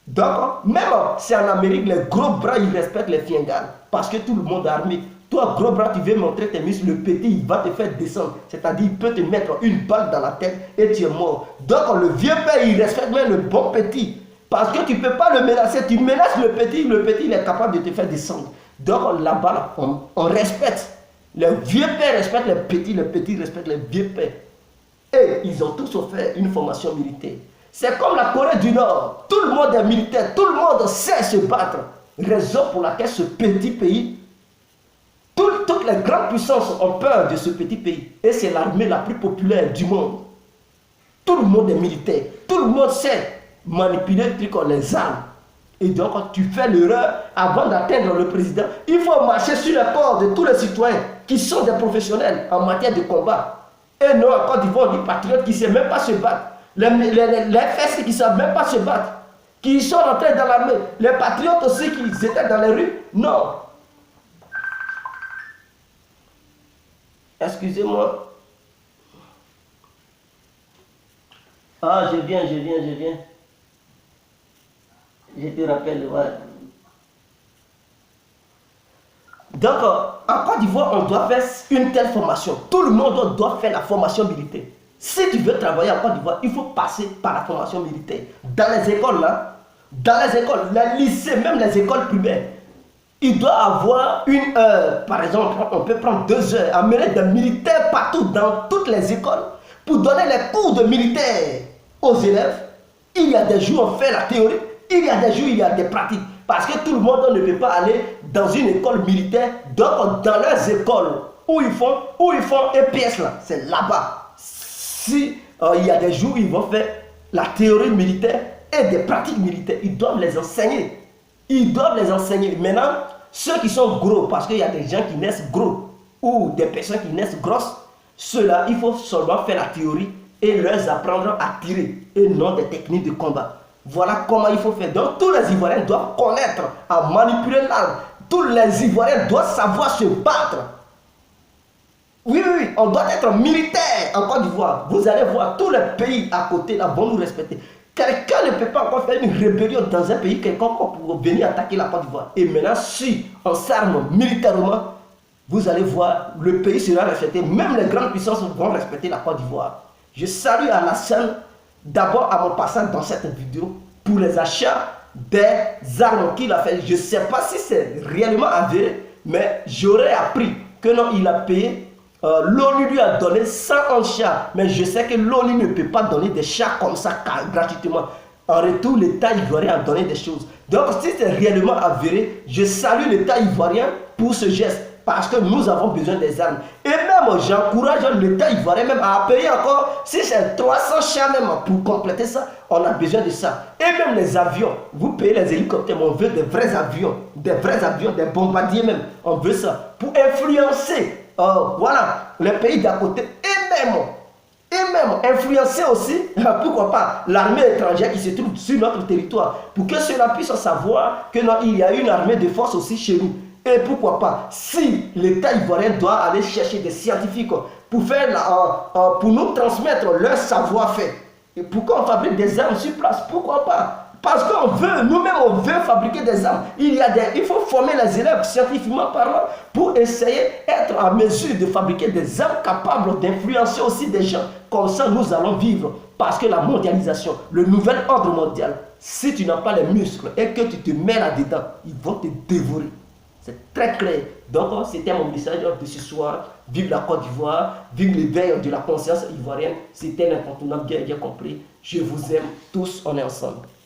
Donc, même si en Amérique, les gros bras, ils respectent les fiengales. Parce que tout le monde est armé. Toi, gros bras, tu veux montrer tes muscles, le petit, il va te faire descendre. C'est-à-dire, il peut te mettre une balle dans la tête et tu es mort. Donc, le vieux père, il respecte même le bon petit. Parce que tu ne peux pas le menacer. Tu menaces le petit, il est capable de te faire descendre. Donc, là-bas, on respecte. Les vieux pères respectent les petits respectent les vieux pères. Et ils ont tous offert une formation militaire. C'est comme la Corée du Nord. Tout le monde est militaire, tout le monde sait se battre. Raison pour laquelle ce petit pays, toutes les grandes puissances ont peur de ce petit pays. Et c'est l'armée la plus populaire du monde. Tout le monde est militaire. Tout le monde sait manipuler les armes. Et donc, tu fais l'erreur avant d'atteindre le président. Il faut marcher sur le corps de tous les citoyens qui sont des professionnels en matière de combat. Et non, en Côte d'Ivoire, des patriotes qui ne savent même pas se battre. Les FS qui ne savent même pas se battre. Qui sont rentrés dans l'armée. Les patriotes aussi qui étaient dans les rues. Non. Excusez-moi. Ah, je viens. Je te rappelle, voilà. Donc, en Côte d'Ivoire, on doit faire une telle formation. Tout le monde doit faire la formation militaire. Si tu veux travailler en Côte d'Ivoire, il faut passer par la formation militaire. Dans les écoles, là, dans les écoles, les lycées, même les écoles primaires, il doit avoir une heure. Par exemple, on peut prendre 2 heures, amener des militaires partout dans toutes les écoles pour donner les cours de militaire aux élèves. Il y a des jours, on fait la théorie. Il y a des jours, il y a des pratiques. Parce que tout le monde ne peut pas aller dans une école militaire. Donc, dans leurs écoles où ils font EPS, là, c'est là-bas. Si il y a des jours où ils vont faire la théorie militaire et des pratiques militaires, ils doivent les enseigner. Ils doivent les enseigner. Maintenant, ceux qui sont gros, parce qu'il y a des gens qui naissent gros ou des personnes qui naissent grosses, ceux-là, il faut seulement faire la théorie et leur apprendre à tirer et non des techniques de combat. Voilà comment il faut faire. Donc tous les Ivoiriens doivent connaître à manipuler l'arme. Tous les Ivoiriens doivent savoir se battre. Oui, on doit être militaire en Côte d'Ivoire. Vous allez voir, tous les pays à côté là vont nous respecter. Quelqu'un ne peut pas encore faire une rébellion dans un pays quelconque pour venir attaquer la Côte d'Ivoire. Et maintenant, si on s'arme militairement, vous allez voir, le pays sera respecté. Même les grandes puissances vont respecter la Côte d'Ivoire. Je salue Alassane d'abord à mon passage dans cette vidéo pour les achats des armes qu'il a fait. Je ne sais pas si c'est réellement avéré, mais j'aurais appris que non, il a payé. L'ONU lui a donné 111 chars, mais je sais que l'ONU ne peut pas donner des chars comme ça gratuitement. En retour, l'État ivoirien a donné des choses. Donc, si c'est réellement avéré, je salue l'État ivoirien pour ce geste. Parce que nous avons besoin des armes. Et même, j'encourage l'État ivoirien même à payer encore, si c'est 300 chars même pour compléter ça, on a besoin de ça. Et même les avions, vous payez les hélicoptères, mais on veut des vrais avions, des bombardiers même, on veut ça. Pour influencer, voilà, les pays d'à côté. Et même influencer aussi, pourquoi pas, l'armée étrangère qui se trouve sur notre territoire. Pour que cela puisse savoir que non, il y a une armée de force aussi chez nous. Et pourquoi pas, si l'État ivoirien doit aller chercher des scientifiques pour nous transmettre leur savoir-faire, et pourquoi on fabrique des armes sur place, pourquoi pas? Parce qu'on veut, nous-mêmes on veut fabriquer des armes. Il faut former les élèves scientifiquement parlant pour essayer d'être en mesure de fabriquer des armes capables d'influencer aussi des gens. Comme ça nous allons vivre. Parce que la mondialisation, le nouvel ordre mondial, si tu n'as pas les muscles et que tu te mets là-dedans, ils vont te dévorer. C'est très clair. Donc, c'était mon message de ce soir. Vive la Côte d'Ivoire, vive l'éveil de la conscience ivoirienne. C'était l'incontournable, bien compris. Je vous aime tous, on est ensemble.